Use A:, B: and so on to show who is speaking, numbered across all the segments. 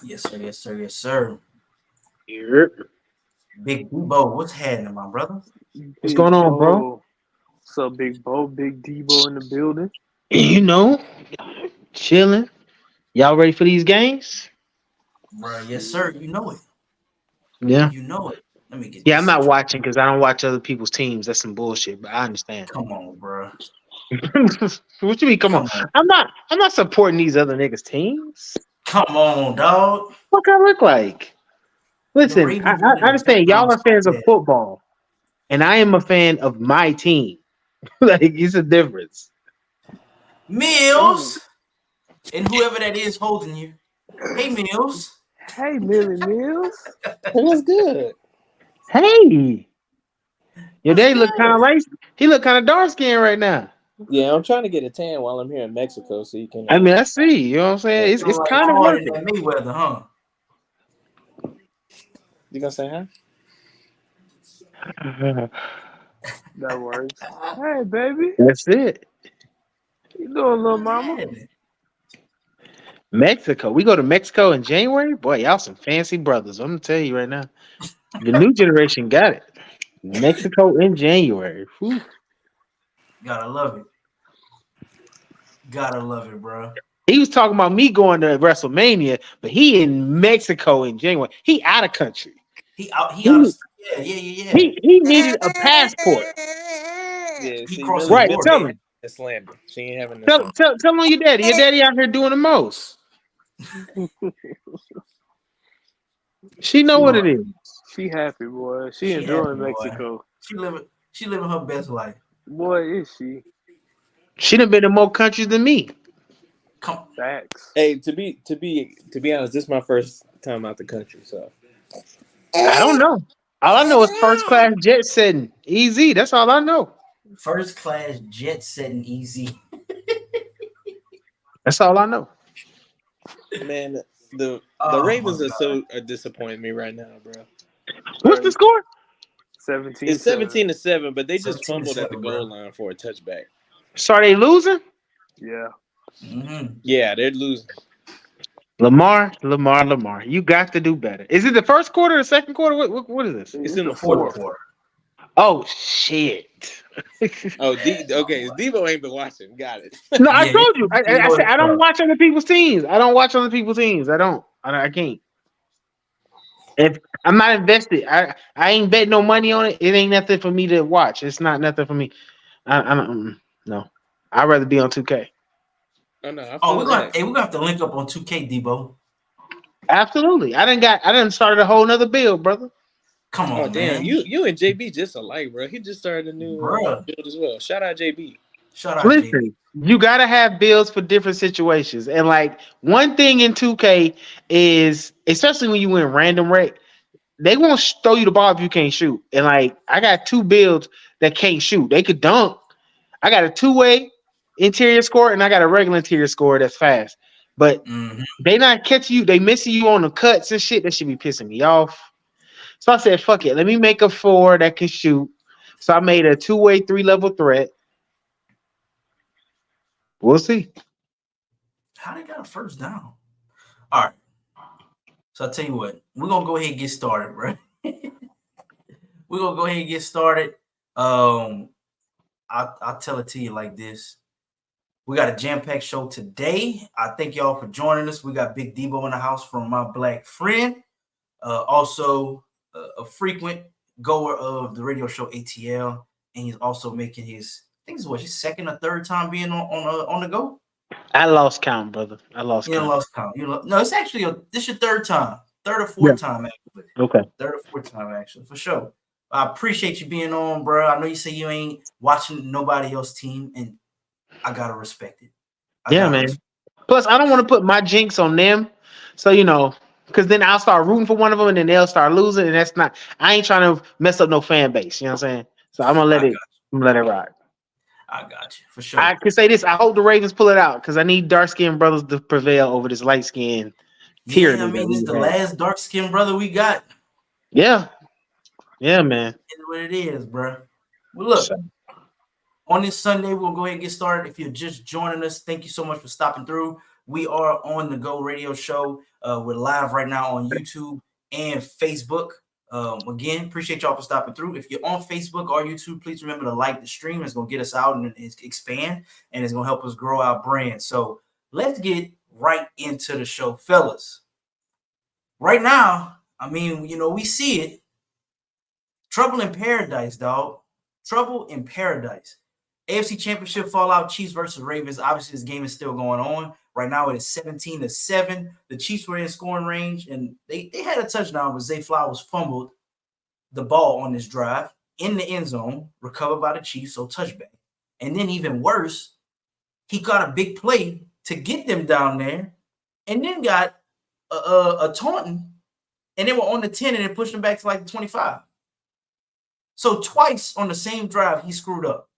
A: Yes, sir. Yes, sir. Yes, sir.
B: Yep.
A: Big Debo, what's happening, my brother?
B: What's going
C: Big
B: on, bro?
C: Bo. What's up, Big Bo? Big Debo in the building.
B: You know, chilling. Y'all ready for these games?
A: Bro, yes, sir.
C: Shit.
A: You know it.
B: Yeah.
A: You know it. Let me get
B: Yeah,
A: this
B: I'm not
A: situation.
B: watching because I don't watch other people's teams. That's some bullshit, but I understand.
A: Come on, bro.
B: What you mean? Come on.
A: Come on.
B: I'm not supporting these other niggas' teams.
A: Come on, dog.
B: What I look like?
A: The
B: Listen, I,
A: Ravens
B: I
A: winning
B: I
A: the
B: understand
A: division
B: y'all
A: is
B: are fans of
A: bad.
B: football, and I am a fan of my team. Like it's a difference.
C: Mm.
A: Mills and whoever that is holding you. Hey, Mills.
C: Hey, Millie Mills.
D: What's good?
B: Hey, your
A: What's
B: daddy look kind of
A: good?
B: light. He look kind of dark skinned right now.
D: Yeah, I'm trying to get a tan while I'm here in Mexico, so you can.
B: I mean, I see. You know what I'm saying? It's
A: Feeling
B: it's
A: like
B: kind of
A: hard in
B: working.
A: that Mayweather, huh?
D: You gonna say hi?
C: That works. Hey, baby.
B: That's it.
C: You doing, little
A: What's
C: mama?
A: happening?
B: Mexico. We go to Mexico in January. Boy, y'all some fancy brothers. I'm gonna tell you right now. The new generation got it. Mexico in January. Whew.
A: Gotta love it. Gotta love it, bro.
B: He was talking about me going to WrestleMania, but he in Mexico in January. He out of country.
A: He out. He out of.
B: He
A: Yeah, yeah, yeah, yeah.
B: he needed a passport.
D: Yeah,
A: He
D: see,
A: crossed the
D: Millie,
B: Right.
D: Millie
A: border.
B: Tell
D: ain't having
B: him.
D: that slander. She ain't having that
B: Tell
D: slander.
B: tell tell him on your daddy. Your daddy out here doing the most. She know
C: She
B: what it
A: Boy,
B: is.
C: she happy, boy. She
A: she happy,
C: enjoying
A: boy.
C: Mexico.
A: She living her best life.
C: Boy, is she.
B: She done been in more countries than me.
A: Come,
C: Facts.
D: Hey, to be honest, this is my first time out the country, so
B: I don't know. All I know is first class jet setting. Easy. That's all I know.
A: first class jet setting easy.
B: That's all I know.
D: man, the
A: Oh my
D: Ravens are
A: god.
D: so are disappointing me right now, bro.
B: What's the
C: Bro,
B: score?
D: It's
C: 17-7.
D: 17-7, but they just
A: 17 to
D: fumbled at the
A: 7,
D: goal
A: bro.
D: line for a touchback.
B: So are they losing?
C: Yeah.
A: Mm-hmm.
D: Yeah, they're losing.
B: Lamar. You got to do better. Is it the first quarter or the second quarter? What is this?
D: It's
C: It's
D: in
C: the
D: the
A: Fourth
D: fourth.
C: fourth.
A: quarter.
B: Oh shit.
D: Oh,
A: Oh
D: okay,
A: boy.
D: Debo ain't been watching. Got it.
B: No, I
A: Yeah,
B: told you. I
A: Debo
B: said
A: is
B: I don't
A: pro.
B: watch other people's teams. I don't watch other people's teams. I don't. I can't. If I'm not invested, I ain't bet no money on it. It ain't nothing for me to watch. It's not nothing for me. I don't. No. I'd rather be on 2K.
D: Oh no, I
A: Oh,
D: feel that.
A: we're gonna have to link up on 2K, Debo.
B: Absolutely. I didn't started a whole nother bill, brother.
A: Come
D: Oh
A: on,
D: damn,
A: man.
D: you and JB just alike, bro. He just started a new
A: Bruh.
D: build as well. Shout out JB.
A: Shout out JB.
B: Listen, you gotta have bills for different situations. And like one thing in 2K is, especially when you win random rec, they won't throw you the ball if you can't shoot. And like I got two builds that can't shoot. They could dunk. I got a two-way interior score and I got a regular interior score that's fast. But
A: Mm-hmm.
B: they not catching you, they missing you on the cuts and shit. That should be pissing me off. So I said, fuck it. Let me make a four that can shoot. So I made a two-way, three-level threat. We'll see.
A: How they got a first down? All right. So I tell you what, we're gonna go ahead and get started, bro. We're gonna go ahead and get started. Um, I'll tell it to you like this. We got a jam-packed show today. I thank y'all for joining us. We got Big Debo in the house from my black friend. Also a frequent goer of the radio show ATL, and he's also making his I think it's what his second or third time being on the go.
B: I lost count, brother. I lost
A: You know,
B: count.
A: lost count. No, it's actually this your third time, third or
B: Yeah.
A: fourth time actually,
B: Okay.
A: third or fourth time actually for sure. I appreciate you being on, bro. I know you say you ain't watching nobody else's team, and I gotta respect it. I
B: Yeah,
A: gotta
B: man.
A: respect.
B: Plus, I don't want to put my jinx on them. So, because then I'll start rooting for one of them and then they'll start losing. And that's not, I ain't trying to mess up no fan base. You know what I'm saying? So I'm going to
A: I
B: let
A: got
B: it, I'm gonna let it rock.
A: I got you for
B: I
A: sure.
B: can say this. I hope the Ravens pull it out because I need dark skinned brothers to prevail over this light skinned
A: Yeah, I
B: tyranny that
A: mean, this is
B: we
A: the
B: have.
A: last dark skinned brother we got.
B: Yeah. Yeah, man.
A: It's what it is, bro. Well, look,
B: So,
A: on this Sunday, we'll go ahead and get started. If you're just joining us, thank you so much for stopping through. We are on the Go Radio Show. We're live right now on YouTube and Facebook. Again, appreciate y'all for stopping through. If you're on Facebook or YouTube, please remember to like the stream. It's going to get us out and expand, and it's going to help us grow our brand. So let's get right into the show, fellas. Right now, I mean, we see it. Trouble in paradise, dog. Trouble in paradise. AFC Championship fallout, Chiefs versus Ravens. Obviously, this game is still going on. Right now, it is 17-7. The Chiefs were in scoring range, and they had a touchdown, but Zay Flowers fumbled the ball on this drive in the end zone, recovered by the Chiefs, so touchback. And then even worse, he got a big play to get them down there, and then got a taunting, and they were on the 10, and it pushed them back to like the 25. So twice on the same drive, he screwed up.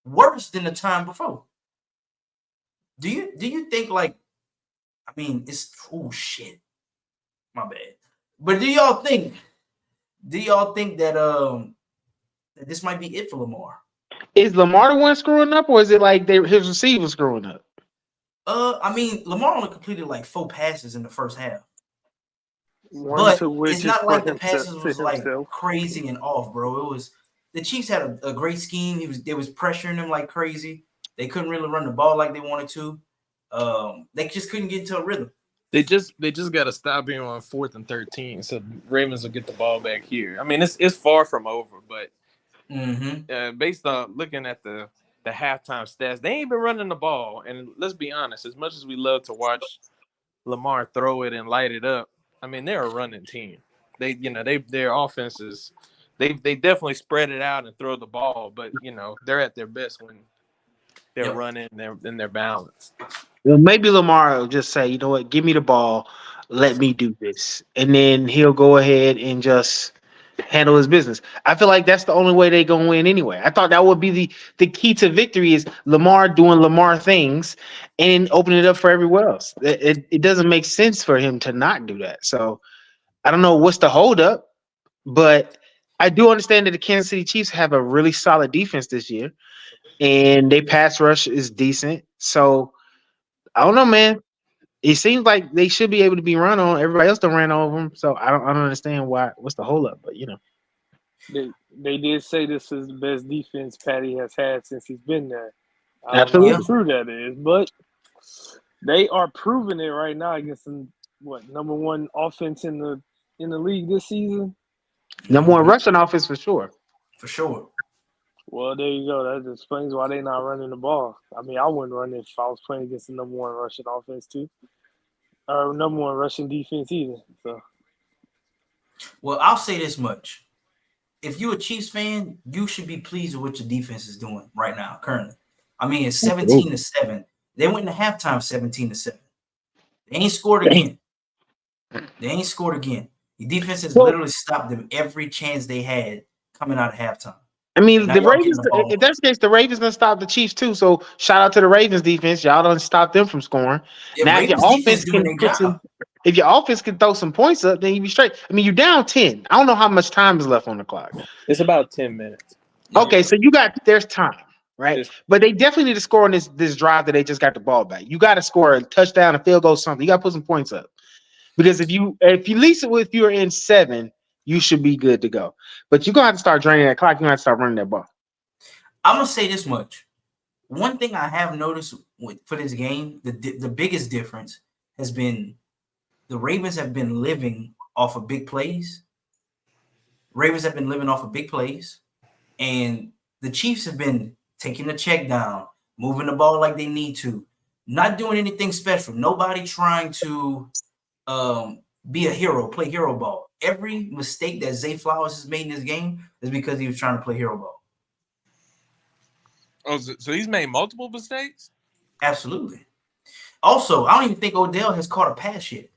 A: Worse than the time before. Do you think it's shit. My bad. But do y'all think that that this might be it for Lamar?
B: Is Lamar the one screwing up, or is it like his receivers screwing up?
A: Lamar only completed like 4 passes in the first half.
C: One to
A: But
C: which
A: it's not
C: is
A: like
C: for
A: the passes
C: himself,
A: was
C: to
A: like
C: himself.
A: crazy and off, bro. It was the Chiefs had a great scheme. They was pressuring them like crazy. They couldn't really run the ball like they wanted to. They just couldn't get into a rhythm.
D: They just got to stop being on 4th and 13, so Ravens will get the ball back here. I mean, it's far from over, but based on looking at the halftime stats, they ain't been running the ball. And let's be honest, as much as we love to watch Lamar throw it and light it up, I mean, they're a running team. Their offenses, they definitely spread it out and throw the ball, but they're at their best when they're running and they're balanced.
B: Well, maybe Lamar will just say, you know what, give me the ball, let me do this. And then he'll go ahead and just handle his business. I feel like that's the only way they're going to win anyway. I thought that would be the key to victory is Lamar doing Lamar things and opening it up for everyone else. It doesn't make sense for him to not do that. So I don't know what's the holdup, but I do understand that the Kansas City Chiefs have a really solid defense this year, and their pass rush is decent. So I don't know, man. It seems like they should be able to be run on. Everybody else done ran over them, so I don't understand what's the holdup. But
C: They did say this is the best defense Patty has had since he's been there. I don't
B: absolutely
C: know how true that is, but they are proving it right now against number 1 offense in the league this season.
B: number one rushing offense for sure.
A: For sure.
C: Well, there you go. That explains why they're not running the ball. I mean, I wouldn't run it if I was playing against the number 1 rushing offense too, or number 1 rushing defense either. So,
A: well, I'll say this much: if you're a Chiefs fan, you should be pleased with what your defense is doing right now, currently. I mean, it's 17-7. They went into halftime 17-7. They ain't scored again. The defense has literally stopped them every chance they had coming out of halftime.
B: I mean, the Ravens. If that's the case, the Ravens done stop the Chiefs too. So shout out to the Ravens defense. Y'all done stop them from scoring.
A: Yeah,
B: now,
A: Ravens
B: if your offense can throw some points up, then you be straight. I mean, you're down 10. I don't know how much time is left on the clock.
D: It's about 10 minutes.
B: Okay, so there's time, right? But they definitely need to score on this drive that they just got the ball back. You got to score a touchdown, a field goal, something. You got to put some points up. Because if you're in 7, you should be good to go. But you're gonna have to start draining that clock. You're gonna have to start running that ball.
A: I'm gonna say this much. One thing I have noticed for this game, the biggest difference has been the Ravens have been living off of big plays. And the Chiefs have been taking the check down, moving the ball like they need to, not doing anything special. Nobody trying to be a hero, play hero ball. Every mistake that Zay Flowers has made in this game is because he was trying to play hero ball.
D: Oh, so he's made multiple mistakes?
A: Absolutely. Also, I don't even think Odell has caught a pass yet.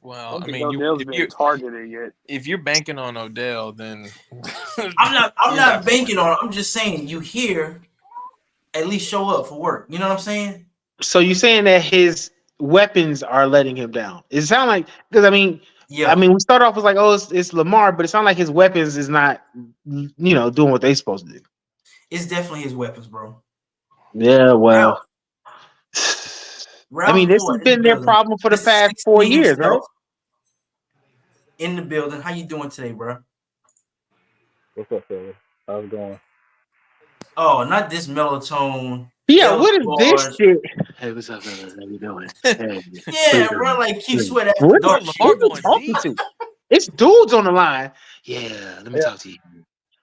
D: Well, I
C: mean, Odell's been targeted yet.
D: If you're banking on Odell, then
A: I'm not banking on it. I'm just saying you here at least show up for work. You know what I'm saying?
B: So you're saying that his weapons are letting him down. It sounds like because I mean, we start off with like, oh, it's Lamar, but it sounds like his weapons is not, doing what they're supposed to do.
A: It's definitely his weapons, bro.
B: Yeah, well,
A: Ralph
B: this has
A: Moore in the
B: been their
A: building.
B: problem for the
A: Mr.
B: past 4
A: 16
B: years, right?
A: himself in the building. How you doing today, bro?
E: What's up, fellas? How's it going?
A: Oh, not this mellow tone.
B: Yeah,
A: El
B: what is this
A: George.
B: shit? Hey, what's up, fellas? How you doing? Hey,
A: Yeah, bro, like Keith Sweat after
B: what
A: dark.
B: is
D: Lamar
B: who you
D: going
B: talking
D: deep.
B: to? It's dudes on the line. Yeah, let me talk to you,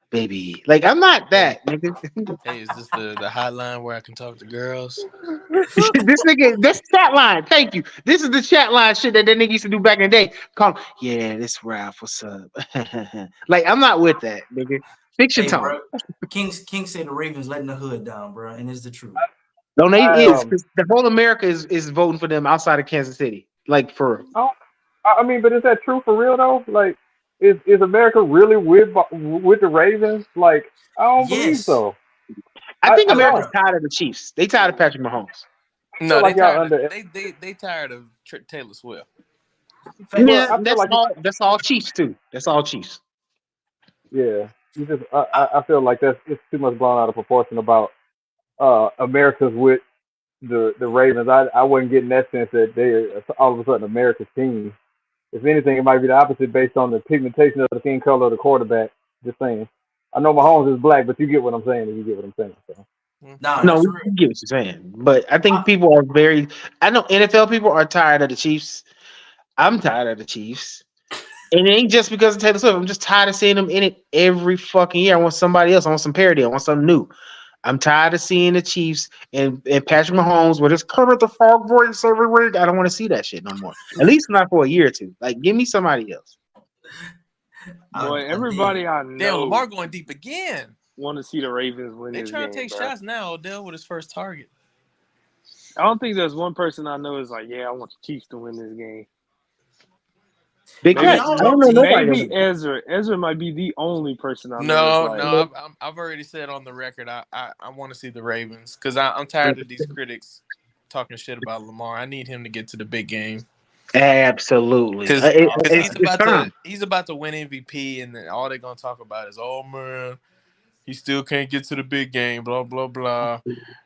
B: baby. Like, I'm not that, nigga.
D: Hey, is this the hotline where I can talk to girls?
B: This nigga, this chat line. Thank you. This is the chat line shit that nigga used to do back in the day. Call, yeah, this Ralph. What's up? Like, I'm not with that, nigga. Fix your
A: Hey,
B: tone.
A: bro, King say the Ravens letting the hood down, bro, and it's the truth.
B: No, they
E: I,
B: is because the whole America is voting for them outside of Kansas City. Like, for real.
E: I mean, but is that true for real though? Like, is America really with the Ravens? Like, I don't believe
A: Yes.
E: so.
B: I think
E: I
B: America's
E: don't.
B: tired of the Chiefs. They tired of Patrick Mahomes.
D: No,
E: like
D: they
E: y'all
D: tired.
E: under.
D: They tired of Taylor Swift.
B: Yeah,
E: I feel like
B: that's all Chiefs too. That's all Chiefs.
E: yeah. You just I feel like it's too much blown out of proportion about America's with the Ravens. I wasn't getting that sense that they're all of a sudden America's team. If anything, it might be the opposite based on the pigmentation of the skin color of the quarterback. Just saying. I know Mahomes is black, but you get what I'm saying. If you get what I'm saying. So.
A: Nah,
B: No,
A: that's
B: we
A: real.
B: get what you're saying, but I think people are very. I know NFL people are tired of the Chiefs. I'm tired of the Chiefs, and it ain't just because of Taylor Swift. I'm just tired of seeing them in it every fucking year. I want somebody else. I want some parody. I want something new. I'm tired of seeing the Chiefs and Patrick Mahomes with his Kermit the Frog voice everywhere. I don't want to see that shit no more. At least not for a year or two. Like, give me somebody else.
C: Boy, everybody I
D: Damn,
C: know
D: Lamar going deep again.
C: want to see the Ravens win
D: They
C: this
D: trying
C: game,
D: to take
C: bro.
D: shots now. Odell with his first target.
C: I don't think there's one person I know is like, yeah, I want the Chiefs to win this game.
B: Big
A: I mean,
B: cut.
A: I don't
B: I
A: know
B: don't
A: if
B: know
A: they-
B: nobody.
C: Maybe Ezra. Ezra might be the only person I know.
D: No,
C: That's like,
D: no, I've already said on the record I want to see the Ravens because I'm tired of these critics talking shit about Lamar. I need him to get to the big game
B: Absolutely.
D: because
B: It's time.
D: he's about to win MVP and then all they're gonna talk about is, oh man, he still can't get to the big game, blah blah blah.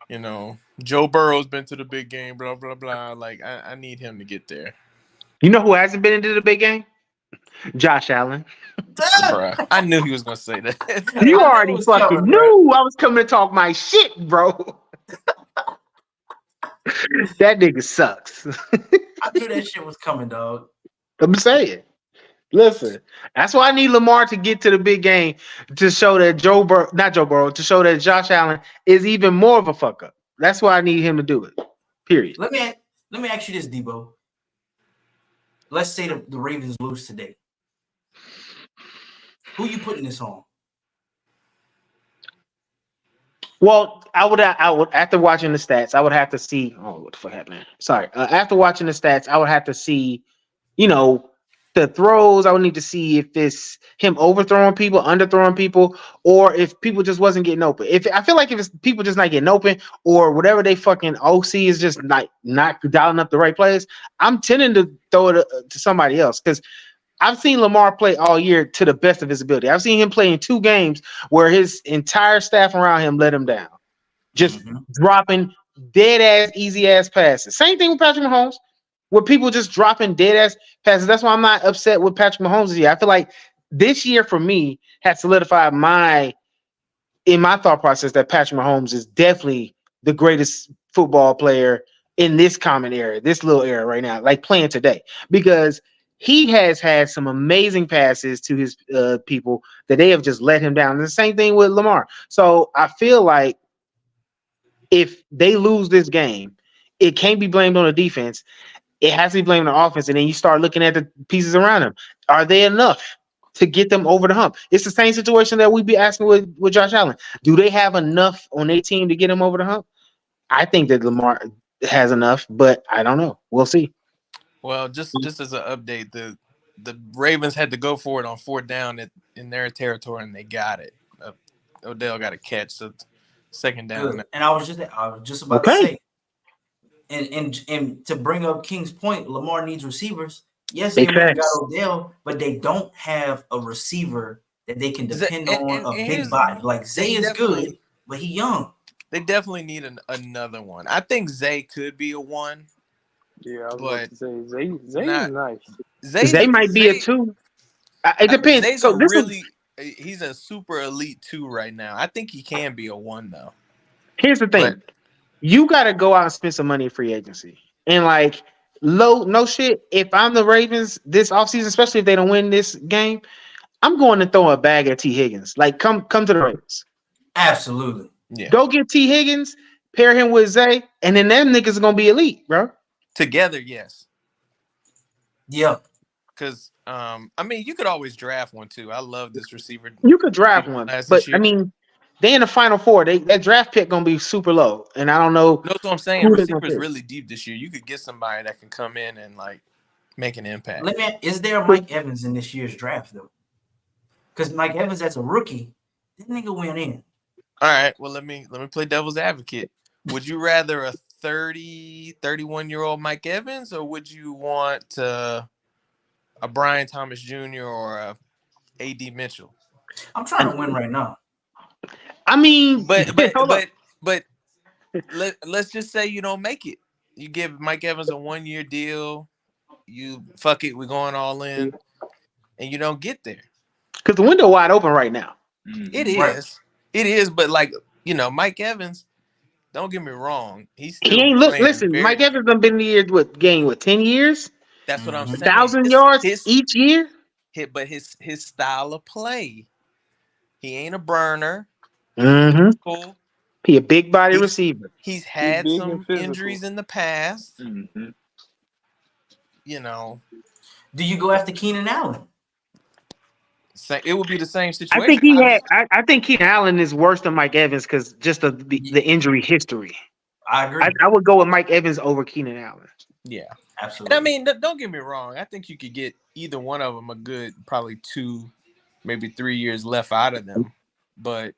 D: You know, Joe Burrow's been to the big game, blah blah blah. Like I need him to get there.
B: You know who hasn't been into the big game? Josh Allen.
D: Bruh, I knew he was gonna say that.
B: You
A: I knew it
B: already
A: was
B: fucking
A: coming, bro.
B: knew I was coming to talk my shit, bro. That nigga sucks.
A: I knew that shit was coming, dog.
B: I'm saying. Listen, that's why I need Lamar to get to the big game to show that not Joe Burrow, to show that Josh Allen is even more of a fuck up. That's why I need him to do it. Period.
A: Let me ask you this, Debo. Let's say the Ravens lose today. Who you putting this on?
B: Well, I would after watching the stats, I would have to see. Oh, what the fuck happened? Sorry. After watching the stats, I would have to see, the throws. I would need to see if it's him overthrowing people, underthrowing people, or if people just wasn't getting open. If I feel like if it's people just not getting open, or whatever they fucking OC is just not dialing up the right plays, I'm tending to throw it to somebody else because I've seen Lamar play all year to the best of his ability. I've seen him play in 2 games where his entire staff around him let him down, just dropping dead ass, easy ass passes. Same thing with Patrick Mahomes, where people just dropping dead ass passes. That's why I'm not upset with Patrick Mahomes this year. I feel like this year for me has solidified in my thought process that Patrick Mahomes is definitely the greatest football player in this common era, this little era right now, like playing today, because he has had some amazing passes to his people that they have just let him down. And the same thing with Lamar. So I feel like if they lose this game, it can't be blamed on the defense. It has to be blamed on the offense. And then you start looking at the pieces around them. Are they enough to get them over the hump? It's the same situation that we'd be asking with Josh Allen. Do they have enough on their team to get him over the hump? I think that Lamar has enough, but I don't know. We'll see.
D: Well, just as an update, the Ravens had to go for it on 4th down in their territory, and they got it. Odell got a catch, so 2nd down.
A: Good. And I was just about to say, and to bring up King's point, Lamar needs receivers. Yes, they went and got Odell, but they don't have a receiver that they can depend on, a big body. Like Zay is good, but he young.
D: They definitely need another one. I think Zay could be a one.
C: Yeah, I was about
D: but
C: to say Zay
D: not
C: is nice.
B: Zay might be a
D: Zay.
B: 2. It depends.
D: Zay's
B: So
D: a
B: this is
D: really he's a super elite 2 right now. I think he can be a 1 though.
B: here's the
D: But
B: thing. You got to go out and spend some money in free agency. And like, no shit. If I'm the Ravens this offseason, especially if they don't win this game, I'm going to throw a bag at T. Higgins. Like, come to the Ravens.
A: Absolutely.
D: yeah,
B: Go get T. Higgins, pair him with Zay, and then them niggas are gonna be elite, bro.
D: together, yes.
A: Yeah.
D: Because I mean, you could always draft one too. I love this receiver.
B: You could draft one,
D: Last
B: but
D: this
B: I
D: year.
B: mean, they in the final 4. That draft pick gonna be super low, and I don't know.
D: That's what I'm saying.
B: who they're gonna
D: Receivers
B: pick.
D: really deep this year. You could get somebody that can come in and like make an impact.
A: Is there a Mike Evans in this year's draft though? Because Mike Evans as a rookie, that nigga went in.
D: All right. Well, let me play devil's advocate. Would you rather a 31-year-old Mike Evans, or would you want a Brian Thomas Jr. or a A.D. Mitchell?
A: I'm trying to win right now.
B: I mean,
D: But
B: hold up.
D: let's just say you don't make it. You give Mike Evans a 1-year deal. You fuck it, we're going all in, and you don't get there.
B: Because the window wide open right now.
D: It is.
A: Right.
D: It is, but like, Mike Evans, don't get me wrong. He's still
B: He ain't look.
D: playing
B: Listen,
D: very,
B: Mike Evans done been in the year with game 10 years,
D: that's what I'm saying.
B: 1,000 yards
D: His
B: each year.
D: but his style of play, he ain't a burner.
B: Mm-hmm.
D: Cool.
B: He a big body receiver.
D: He's had
C: big
D: some
C: and physical.
D: injuries in the past.
F: Mm-hmm.
A: Do you go after Keenan Allen?
D: It would be the same situation.
B: I think he had. I think Keenan Allen is worse than Mike Evans because just of the injury history.
A: I agree.
B: I would go with Mike Evans over Keenan Allen.
D: Yeah,
A: absolutely.
D: And I mean, don't get me wrong. I think you could get either one of them a good, probably 2, maybe 3 years left out of them. But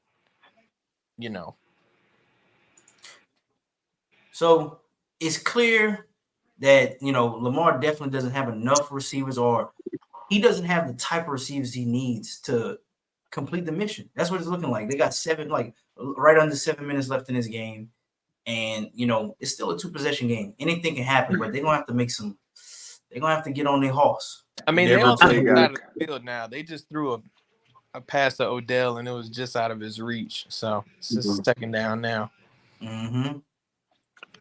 A: So it's clear that Lamar definitely doesn't have enough receivers, or he doesn't have the type of receivers he needs to complete the mission. That's what it's looking like. They got right under 7 minutes left in this game. And, it's still a 2-possession game. Anything can happen, but they're going to have to they're going to have to get on their horse.
D: I mean, they're on the side of the field now. They just threw a pass to Odell, and it was just out of his reach. So it's just second down now.
A: Mm-hmm.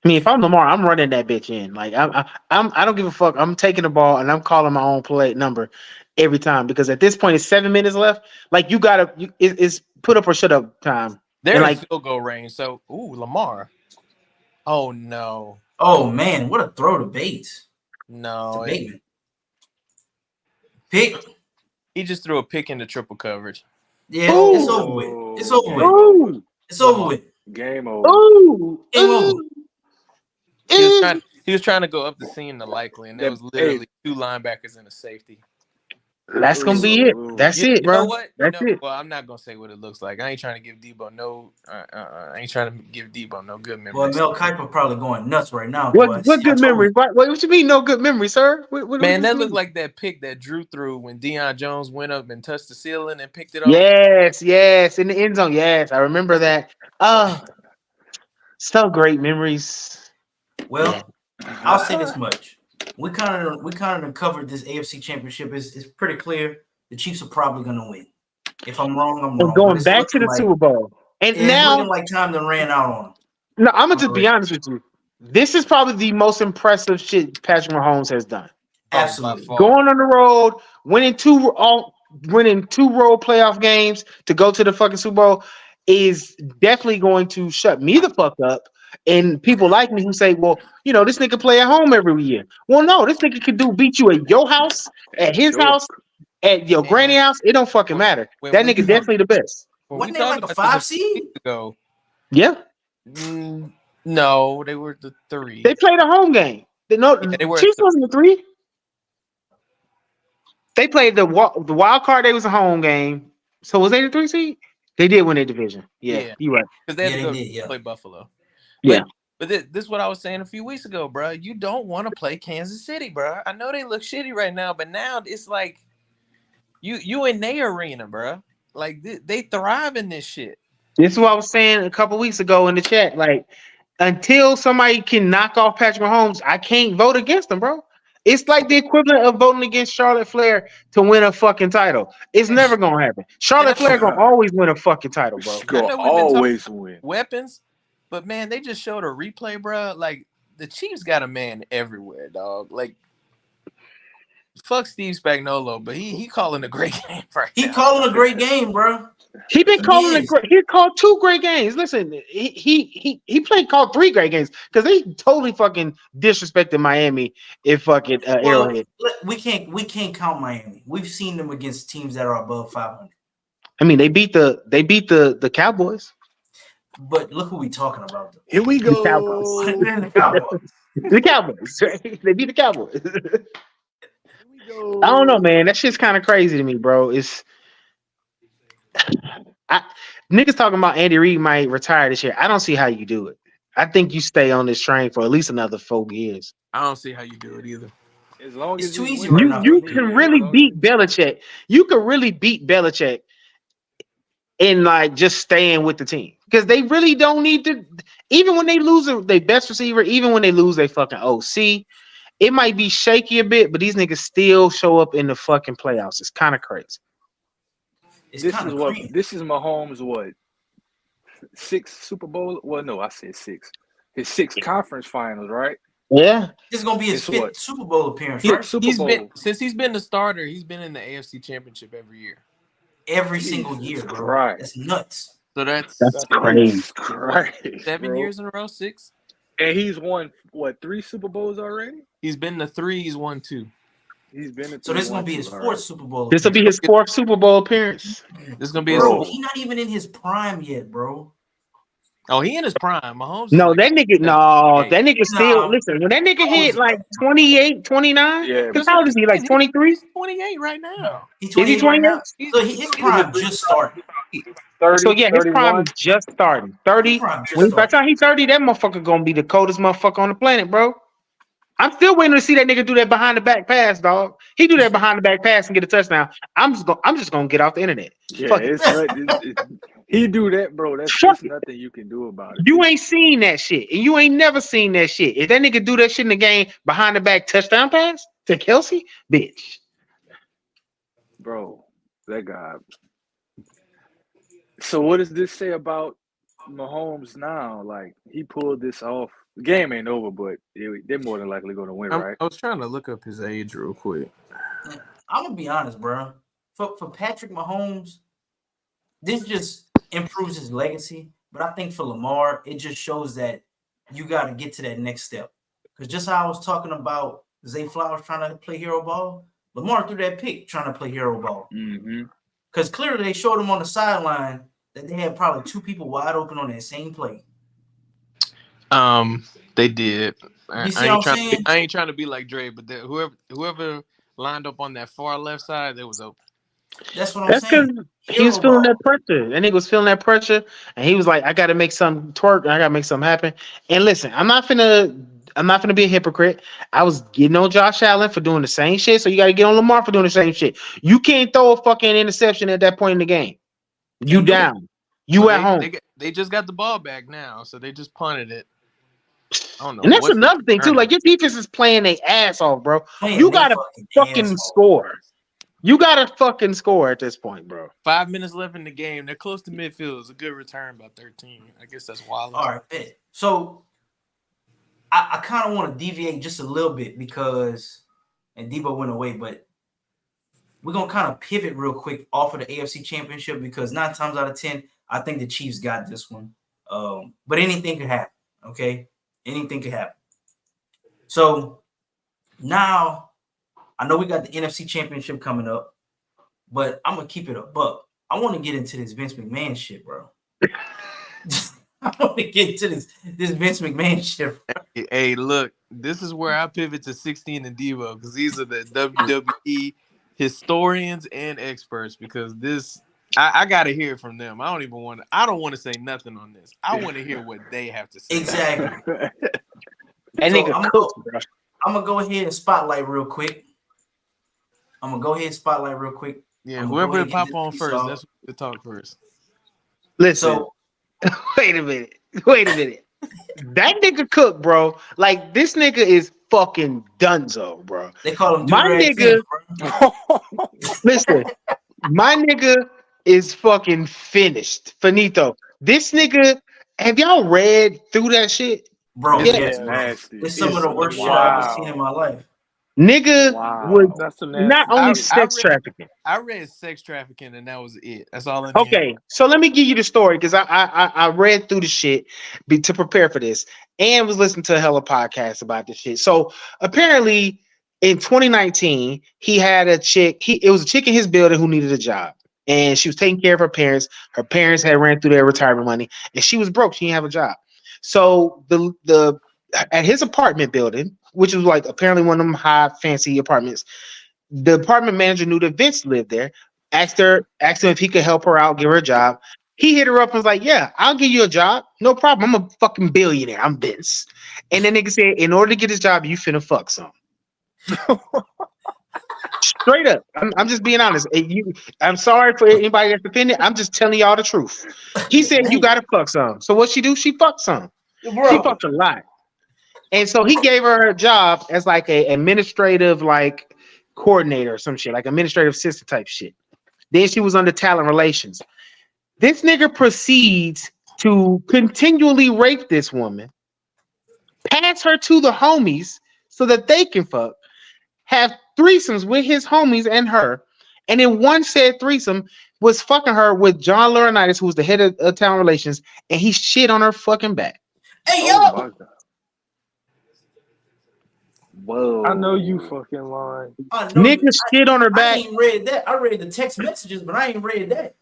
B: I mean, if I'm Lamar, I'm running that bitch in. Like I don't give a fuck. I'm taking the ball and I'm calling my own play number every time because at this point it's 7 minutes left. Like it's put up or shut up time.
D: They're in field goal range. So Lamar. Oh no.
A: Oh man, what a throw to Bates.
D: No.
A: Bateman. Pick.
D: He just threw a pick into triple coverage.
A: Yeah, it's over with. It's over with. It's over with.
F: Game over.
A: Game over.
D: He was trying to go up the seam to likely, and there was literally 2 linebackers and a safety.
B: That's gonna be it. That's it, bro.
D: You know what?
B: That's it.
D: Well, I'm not gonna say what it looks like. I ain't trying to give Debo no. I ain't trying to give Debo no good memories.
A: Well, Mel Kiper probably going nuts right now.
B: What good memories? What you mean no good memories, sir?
D: Man, that looked like that pick that Drew threw when Deion Jones went up and touched the ceiling and picked it up.
B: Yes, in the end zone. Yes, I remember that. So great memories.
A: Well, I'll say this much. We kind of covered this AFC Championship. It's pretty clear the Chiefs are probably going to win. If I'm wrong, I'm wrong.
B: Going back to the Super Bowl, and now
A: it's looking like time to ran out on them.
B: No, I'm gonna just be honest with you. This is probably the most impressive shit Patrick Mahomes has done.
A: Absolutely,
B: going on the road, winning two road playoff games to go to the fucking Super Bowl is definitely going to shut me the fuck up. And people like me who say, well, this nigga play at home every year. Well, no, this nigga could beat you at your house, at his house, at your granny house. It don't fucking matter. That nigga definitely the best.
A: Wasn't they like a 5 seed?
B: Yeah.
D: No, they were the 3.
B: They played a home game. Chiefs wasn't the 3. They played the wild card. They was a home game. So was they the 3 seed? They did win their division. Yeah. You right.
D: Because they had to play Buffalo.
B: Yeah.
D: But this is what I was saying a few weeks ago, bro. You don't want to play Kansas City, bro. I know they look shitty right now, but now it's like you in their arena, bro. Like they thrive in this shit.
B: This is what I was saying a couple weeks ago in the chat. Like until somebody can knock off Patrick Mahomes, I can't vote against him, bro. It's like the equivalent of voting against Charlotte Flair to win a fucking title. It's never gonna happen. Charlotte Flair gonna always win a fucking title, bro.
F: She's gonna always win.
D: Weapons, but man, they just showed a replay, bro. Like the Chiefs got a man everywhere, dog. Like fuck Steve Spagnuolo, but he calling a great game right now.
A: He calling a great game, bro.
B: He been calling he called 2 great games. Listen, he called 3 great games because they totally fucking disrespected Miami in fucking Arrowhead.
A: We can't count Miami. We've seen them against teams that are above 500.
B: I mean, they beat the Cowboys.
A: But look who we talking about. Though.
F: Here we go.
B: The Cowboys.
A: The Cowboys.
B: The Cowboys. Right? They beat the Cowboys. I don't know, man. That shit's kind of crazy to me, bro. Niggas talking about Andy Reid might retire this year. I don't see how you do it. I think you stay on this train for at least another 4 years.
D: I don't see how you do it either.
F: As long as
A: it's too easy.
B: You can really beat Belichick. You can really beat Belichick in like just staying with the team because they really don't need to. Even when they lose their best receiver, even when they lose their fucking OC, it might be shaky a bit, but these niggas still show up in the fucking playoffs. It's kind of crazy.
F: This is Mahomes' what? 6 Super Bowl? Well, no, I said 6. His 6 conference finals, right?
B: Yeah.
A: This is gonna be his 5th Super Bowl appearance, right?
D: Since he's been the starter, he's been in the AFC Championship every year.
A: Every single year, bro. Right. That's nuts.
D: So that's
B: crazy.
D: 7 years in a row, 6.
F: And he's won what 3 Super Bowls already?
D: He's been to 3. He's won 2.
F: He's been.
A: So this is gonna be his 4th Super Bowl.
B: This will be his 4th Super Bowl appearance.
D: This is gonna be
A: bro. He's not even in his prime yet, bro.
D: Oh, he in his prime. Mahomes.
B: No, that nigga. No, that nigga still. Listen, when that nigga hit like 28, 29.
F: Yeah.
B: How old is he? Like 23?
D: He's 28 right now.
B: Is he 28?
A: So his prime just started.
E: 30,
B: so yeah, his
E: 31.
B: prime is just starting. 30. By the time he's 30, that motherfucker gonna be the coldest motherfucker on the planet, bro. I'm still waiting to see that nigga do that behind the back pass, dog. He do that behind the back pass and get a touchdown. I'm just gonna get off the internet.
F: Yeah, he do that, bro. That's just nothing you can do about it.
B: You ain't seen that shit, and you ain't never seen that shit. If that nigga do that shit in the game behind the back touchdown pass to Kelsey, bitch,
F: bro, that guy. So what does this say about Mahomes now? Like he pulled this off. The game ain't over, but they're more than likely going to win, right?
D: I was trying to look up his age real quick.
A: I'm gonna be honest, bro. For Patrick Mahomes, this just improves his legacy. But I think for Lamar, it just shows that you got to get to that next step. Because just how I was talking about Zay Flowers trying to play hero ball, Lamar threw that pick trying to play hero ball. Because clearly they showed him on the sideline that they had probably 2 people wide open on that same play.
D: They did.
A: You see what I'm saying?
D: I ain't trying to be like Dre, but whoever lined up on that far left side, it was open.
A: That's what I'm saying.
B: He was feeling that pressure, and he was feeling that pressure, and he was like, "I got to make something twerk. I got to make something happen." And listen, I'm not finna be a hypocrite. I was getting on Josh Allen for doing the same shit, so you got to get on Lamar for doing the same shit. You can't throw a fucking interception at that point in the game. You down. You at home.
D: They just got the ball back now, so they just punted it. I don't know.
B: And that's another thing too. Like your defense is playing their ass off, bro. You gotta fucking score. You gotta fucking score at this point, bro.
D: 5 minutes left in the game. They're close to midfield. It's a good return by 13. I guess that's wild.
A: All right, so I kind of want to deviate just a little bit because and Debo went away, but we're gonna kind of pivot real quick off of the AFC Championship because 9 times out of 10, I think the Chiefs got this one. But anything could happen. Okay. Anything could happen. So now I know we got the NFC Championship coming up, but I'm gonna keep it a buck. I want to get into this Vince McMahon shit, bro. I want to get into this Vince McMahon shit. Bro.
D: Hey, look, this is where I pivot to 16 and Devo because these are the WWE historians and experts because this I gotta hear from them. I don't want to say nothing on this. I want to hear what they have to say.
A: Exactly.
B: And
A: so I'm gonna go ahead and spotlight real quick.
D: Yeah, whoever pop on first, that's what to talk first.
B: Listen. So, wait a minute. That nigga Cook, bro. Like this nigga is fucking dunzo, bro.
A: They call him
B: My
A: Do-Rag
B: nigga,
A: King,
B: listen, my nigga is fucking finished. Finito. This nigga, have y'all read through that shit?
A: bro.
F: This
B: Yeah.
F: nigga
A: Yes, bro.
F: nasty.
A: It's some of
C: It's
A: the worst shit I ever seen in
C: wow.
A: my life.
B: Nigga was
F: Wow.
C: That's some
B: not
C: nasty
B: only
C: shit.
B: sex trafficking.
D: I read sex trafficking and that was it. That's all I needed.
B: Okay, so let me give you the story because I read through the shit to prepare for this and was listening to a hella podcast about this shit. So apparently in 2019 he had a chick. It was a chick in his building who needed a job, and she was taking care of her parents. Her parents had ran through their retirement money, and she was broke. She didn't have a job. So the at his apartment building, which was like apparently one of them high fancy apartments, the apartment manager knew that Vince lived there. Asked him if he could help her out, give her a job. He hit her up and was like, "Yeah, I'll give you a job, no problem. I'm a fucking billionaire. I'm Vince." And then nigga said, "In order to get his job, you finna fuck some." Straight up, I'm just being honest. I'm sorry for anybody that's offended. I'm just telling y'all the truth. He said you gotta fuck some. So what she do? She fucked some.
A: Bro.
B: She fucked a lot. And so he gave her a job as like a administrative like coordinator or some shit, like administrative assistant type shit. Then she was under talent relations. This nigga proceeds to continually rape this woman, pass her to the homies so that they can fuck, have threesomes with his homies and her. And then one said threesome was fucking her with John Laurinaitis, who was the head of talent relations, and he shit on her fucking back.
A: Hey,
F: Oh
A: yo.
F: my God. Whoa.
C: I know you fucking lying.
B: Nigga shit on her back.
A: I ain't read that. I read the text messages, but I ain't read that.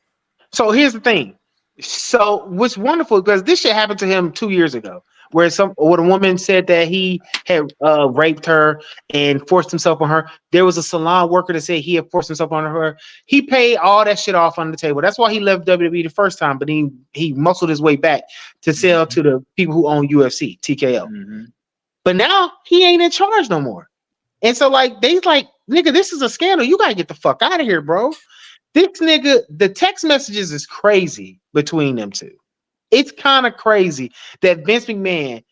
B: So here's the thing. So what's wonderful because this shit happened to him 2 years ago, where a woman said that he had raped her and forced himself on her. There was a salon worker that said he had forced himself on her. He paid all that shit off on the table. That's why he left WWE the first time, but he muscled his way back to sell to the people who own UFC, TKO.
F: Mm-hmm.
B: But now he ain't in charge no more. And so like they like, nigga, this is a scandal. You gotta get the fuck out of here, bro. This nigga, the text messages is crazy between them two. It's kind of crazy that Vince McMahon,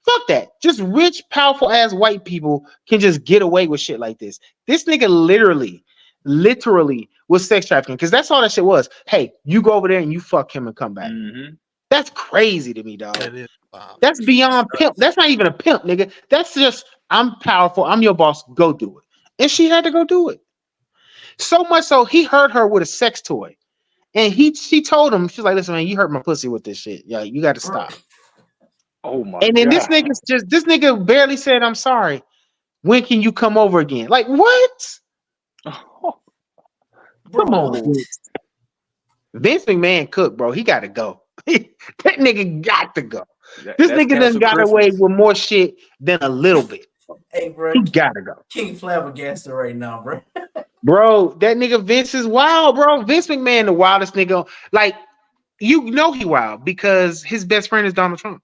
B: fuck that, just rich, powerful ass white people can just get away with shit like this. This nigga literally was sex trafficking because that's all that shit was. Hey, you go over there and you fuck him and come back.
F: Mm-hmm.
B: That's crazy to me, dog.
D: That is wild.
B: That's beyond pimp. That's not even a pimp, nigga. That's just I'm powerful. I'm your boss. Go do it. And she had to go do it. So much so he hurt her with a sex toy. And she told him, she's like, listen, man, you hurt my pussy with this shit. Yeah, you got to stop.
F: Oh my
B: And then
F: God.
B: this nigga barely said, I'm sorry. When can you come over again? Like, what? Come on. Vince McMahon Cook, bro. He got to go. That nigga got to go. This nigga done got away with more shit than a little bit.
A: Hey, bro.
B: He got to go.
A: King flabbergasted right now, bro.
B: Bro, that nigga Vince is wild, bro. Vince McMahon, the wildest nigga. Like, you know he wild because his best friend is Donald Trump.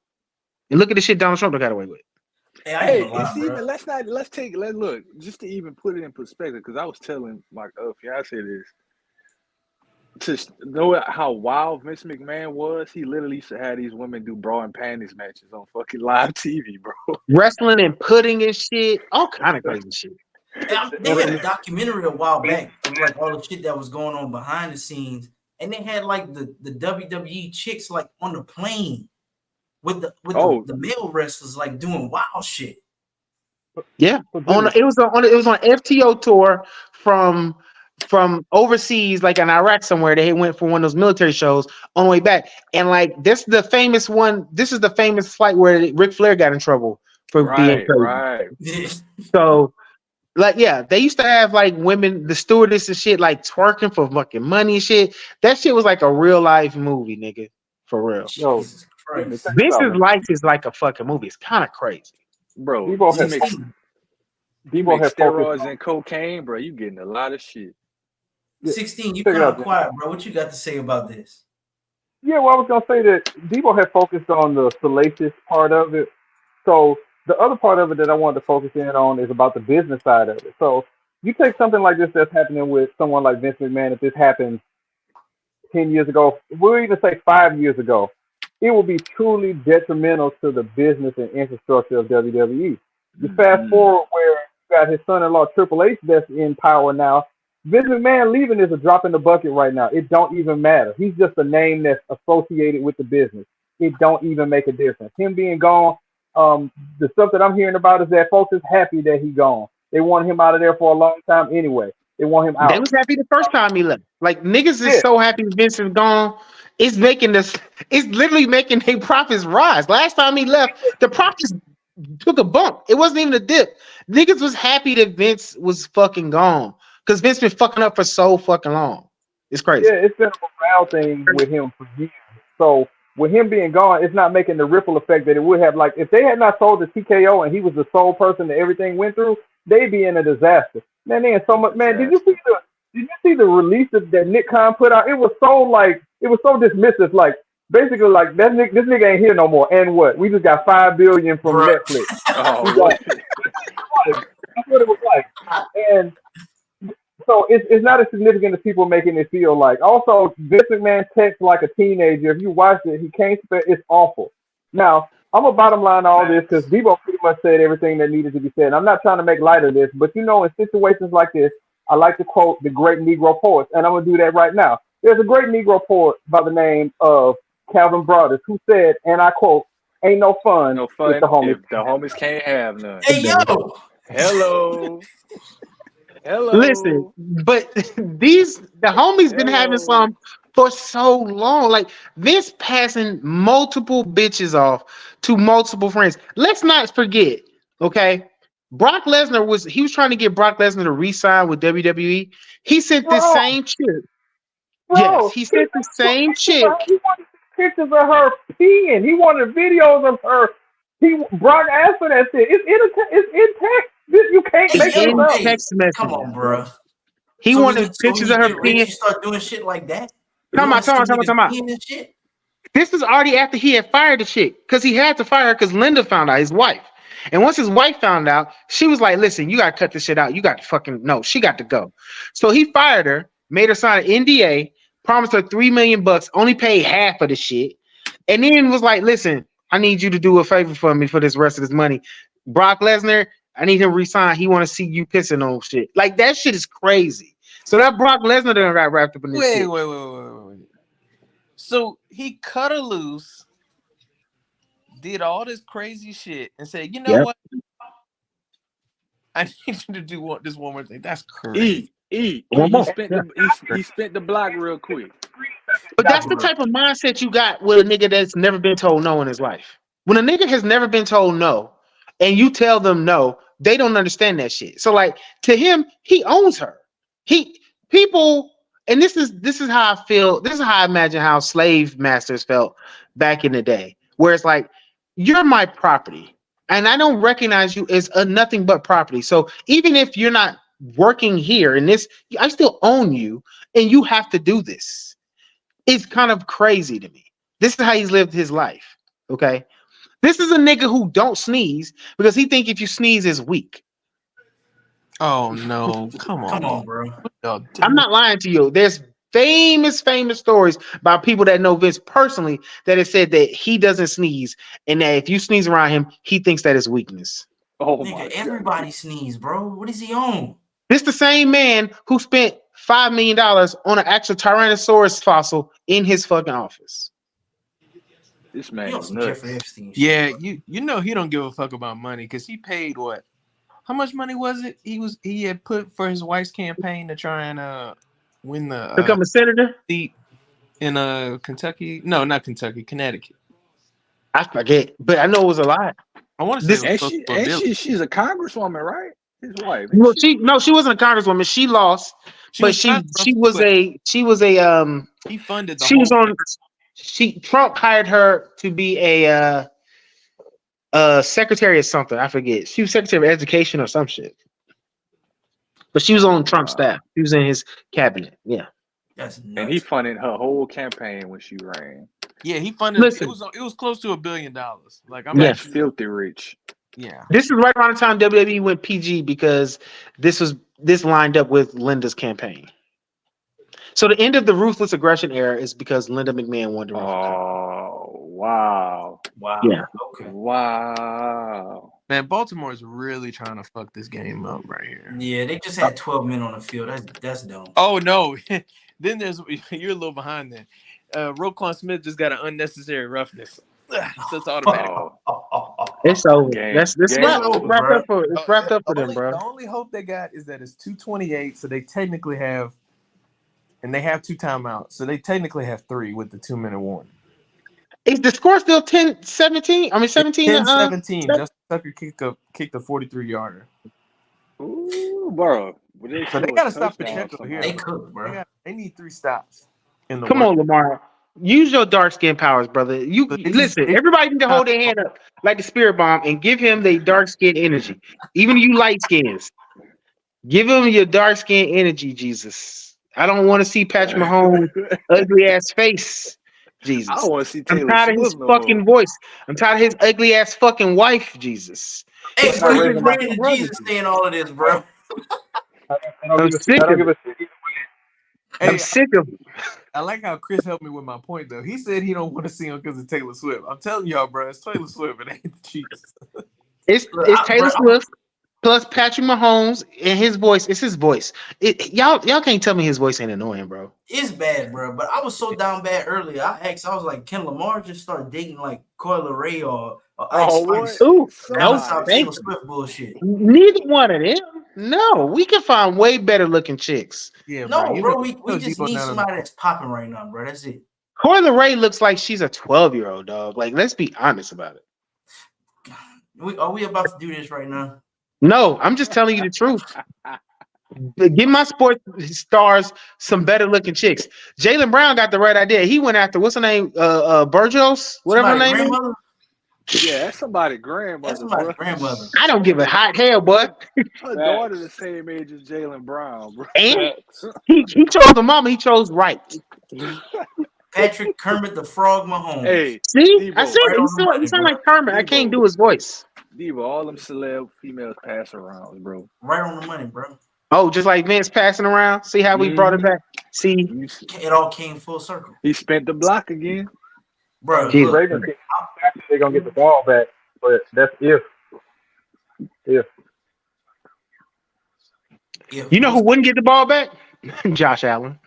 B: And look at the shit Donald Trump got away with.
F: Hey, it's even let's look just to even put it in perspective because I was telling my fiance this. To know how wild Vince McMahon was, he literally used to have these women do bra and panties matches on fucking live TV, bro.
B: Wrestling and pudding and shit, all kind of crazy shit.
A: They had a documentary a while back of like all the shit that was going on behind the scenes, and they had like the WWE chicks like on the plane with the male wrestlers like doing wild shit.
B: Yeah, it was on FTO tour from overseas, like in Iraq somewhere. They went for one of those military shows on the way back, and like this is the famous one. This is the famous flight where Ric Flair got in trouble for being crazy.
F: Right.
B: So. Like, yeah, they used to have like women, the stewardess and shit, like twerking for fucking money and shit. That shit was like a real life movie, nigga. For real.
E: Yo,
B: Vince's life is like a fucking movie. It's kind of crazy.
F: Bro,
E: Debo has
F: steroids and cocaine, bro. You getting a lot of shit.
A: 16, you kind of quiet, bro. What you got to say about this?
E: Yeah, well, I was gonna say that Debo had focused on the salacious part of it. So the other part of it that I wanted to focus in on is about the business side of it. So you take something like this that's happening with someone like Vince McMahon. If this happened 10 years ago, we'll even say 5 years ago, it will be truly detrimental to the business and infrastructure of WWE. You fast forward where you got his son-in-law Triple H that's in power now. Vince McMahon leaving is a drop in the bucket right now. It don't even matter. He's just a name that's associated with the business. It don't even make a difference. Him being gone, the stuff that I'm hearing about is that folks is happy that he gone. They want him out of there for a long time anyway. They want him out.
B: They was happy the first time he left. Like niggas is so happy Vince is gone. It's literally making their profits rise. Last time he left, the profits took a bump. It wasn't even a dip. Niggas was happy that Vince was fucking gone. Because Vince been fucking up for so fucking long. It's crazy.
E: Yeah, it's been a morale thing with him for years. So with him being gone, it's not making the ripple effect that it would have. Like if they had not sold the TKO and he was the sole person that everything went through, they'd be in a disaster. Man, they in so much. Man, did you see the release that Nick Khan put out? It was so dismissive. Like basically, like this nigga ain't here no more. And what? We just got $5 billion from Netflix. That's what it was like. And so it's not as significant as people making it feel like. Also, Vince McMahon texts like a teenager. If you watch it, he can't spell. It's awful. Now, I'm a bottom line all this because Debo pretty much said everything that needed to be said. I'm not trying to make light of this, but you know, in situations like this, I like to quote the great Negro poets, and I'm going to do that right now. There's a great Negro poet by the name of Calvin Broadus who said, and I quote, "Ain't no fun if the homies
F: can't have none."
A: Hey, yo!
F: Hello.
B: Listen, but the homies been having some for so long. Like Vince passing multiple bitches off to multiple friends. Let's not forget, okay? Brock Lesnar was trying to get Brock Lesnar to re-sign with WWE. He sent the same chick. Yes, he sent the same chick.
E: He wanted pictures of her peeing. He wanted videos of her. Brock asked for that shit. It's in text. You can't make it up.
B: Text message.
A: Come on, bro.
B: He wanted pictures of her peeing.
A: You start doing shit like that.
B: Come on. This was already after he had fired the chick because he had to fire her because Linda found out, his wife. And once his wife found out, she was like, "Listen, you got to cut this shit out. You got to fucking no. She got to go." So he fired her, made her sign an NDA, promised her $3 million, only paid half of the shit, and then was like, "Listen, I need you to do a favor for me for this rest of this money. Brock Lesnar, I need him to resign. He want to see you pissing on shit. Like that shit is crazy." So that Brock Lesnar done got wrapped up in this shit.
D: Wait. So he cut her loose, did all this crazy shit, and said, "You know what? I need you to do this one more thing." That's crazy.
F: He spent the block real quick.
B: But that's the type of mindset you got with a nigga that's never been told no in his life. When a nigga has never been told no, and you tell them no, they don't understand that shit. So like to him, he owns her. And this is how I feel. This is how I imagine how slave masters felt back in the day, where it's like, you're my property, and I don't recognize you as nothing but property. So even if you're not working here in this, I still own you, and you have to do this. It's kind of crazy to me. This is how he's lived his life. Okay, this is a nigga who don't sneeze because he think if you sneeze is weak.
D: Oh no! Come on,
A: bro.
B: I'm not lying to you. There's famous stories about people that know Vince personally that have said that he doesn't sneeze, and that if you sneeze around him, he thinks that is weakness.
A: Oh, nigga, everybody sneeze, bro. What is he on?
B: This the same man who spent $5 million on an actual Tyrannosaurus fossil in his fucking office.
F: This man is nuts.
D: Yeah, you know he don't give a fuck about money because he paid what? How much money was it? He had put for his wife's campaign to try and win the
B: become a senator
D: seat in Kentucky. No, not Kentucky, Connecticut.
B: I forget, but I know it was a lot.
D: I want to say
F: she's a congresswoman, right? His wife.
B: Well, she wasn't a congresswoman. She lost, but she was a
D: he funded the
B: she was on. Trump hired her to be a secretary of something. I forget. She was secretary of education or some shit. But she was on Trump's staff. She was in his cabinet. Yeah.
F: And he funded her whole campaign when she ran.
D: Yeah, he funded. It was close to $1 billion. Like I'm
F: filthy rich.
D: Yeah.
B: This is right around the time WWE went PG because this lined up with Linda's campaign. So the end of the ruthless aggression era is because Linda McMahon wanted to run.
F: Oh Wow.
B: Yeah.
A: Okay.
F: Wow.
D: Man, Baltimore is really trying to fuck this game up right here.
A: Yeah, they just had 12 men on the field. That's dumb.
D: Oh no. Then you're a little behind then. Roquan Smith just got an unnecessary roughness. So it's automatic.
B: It's over.
F: Game.
B: It's wrapped up for them, bro.
D: The only hope they got is that it's 2:28, so they technically have, and they have 2 timeouts, so they technically have 3 with the 2-minute warning.
B: Is the score still 10-17? I mean 17.
D: 10-17. Justin Tucker kicked a 43-yarder.
F: Ooh, bro.
D: So they gotta stop Pacheco here.
A: They cook, bro.
D: They need 3 stops.
B: Come on, Lamar. Use your dark skin powers, brother. Listen. Everybody need to hold their hand up like a spirit bomb and give him the dark skin energy. Even you light skins, give him your dark skin energy, Jesus. I don't want to see Patrick Mahomes' ugly ass face, Jesus.
F: I don't want to see Taylor
B: I'm tired of his
F: Swift no
B: fucking
F: more.
B: voice. I'm tired of his ugly ass fucking wife, Jesus.
A: Hey, bro, you
E: raising
A: bringing the Jesus saying all of this, bro.
B: I'm sick of it. I'm sick of it.
D: I like how Chris helped me with my point, though. He said he don't want to see him because of Taylor Swift. I'm telling y'all, bro, it's Taylor Swift. It ain't the Chiefs.
B: It's Taylor Swift plus Patrick Mahomes and his voice. It's his voice. Y'all can't tell me his voice ain't annoying, bro.
A: It's bad, bro. But I was so down bad earlier. I was like, can Lamar just start dating like Coyle Ray or Ice Spice?
B: Ooh,
A: No,
B: no,
A: Taylor Swift bullshit.
B: Neither one of them. No, we can find way better looking chicks.
D: Yeah,
A: no, bro. We
D: know
A: just
D: Debo
A: need
D: down
A: somebody that's popping right now, bro. That's it.
B: Coyle Ray looks like she's a 12-year-old dog. Like, let's be honest about it.
A: Are we about to do this right now?
B: No, I'm just telling you the truth. Give my sports stars some better looking chicks. Jaylen Brown got the right idea. He went after what's her name? Burgos, whatever her name is.
F: Yeah, that's somebody's grandmother.
A: That's somebody's grandmother.
B: I don't give a hot hell, boy.
F: Her daughter the same age as Jaylen Brown, bro.
B: And he chose the mama. He chose right.
A: Patrick Kermit the Frog Mahomes.
F: Hey,
B: see,
F: Debo,
B: I said he sound like Kermit. I can't do his voice.
F: Debo, all them celeb females pass around, bro.
A: Right on the money, bro.
B: Oh, just like Vince passing around. See how we brought it back? See,
A: it all came full circle.
F: He spent the block again,
A: bro.
E: Ravens, they're gonna get the ball back, but that's if.
B: You know who wouldn't get the ball back? Josh Allen.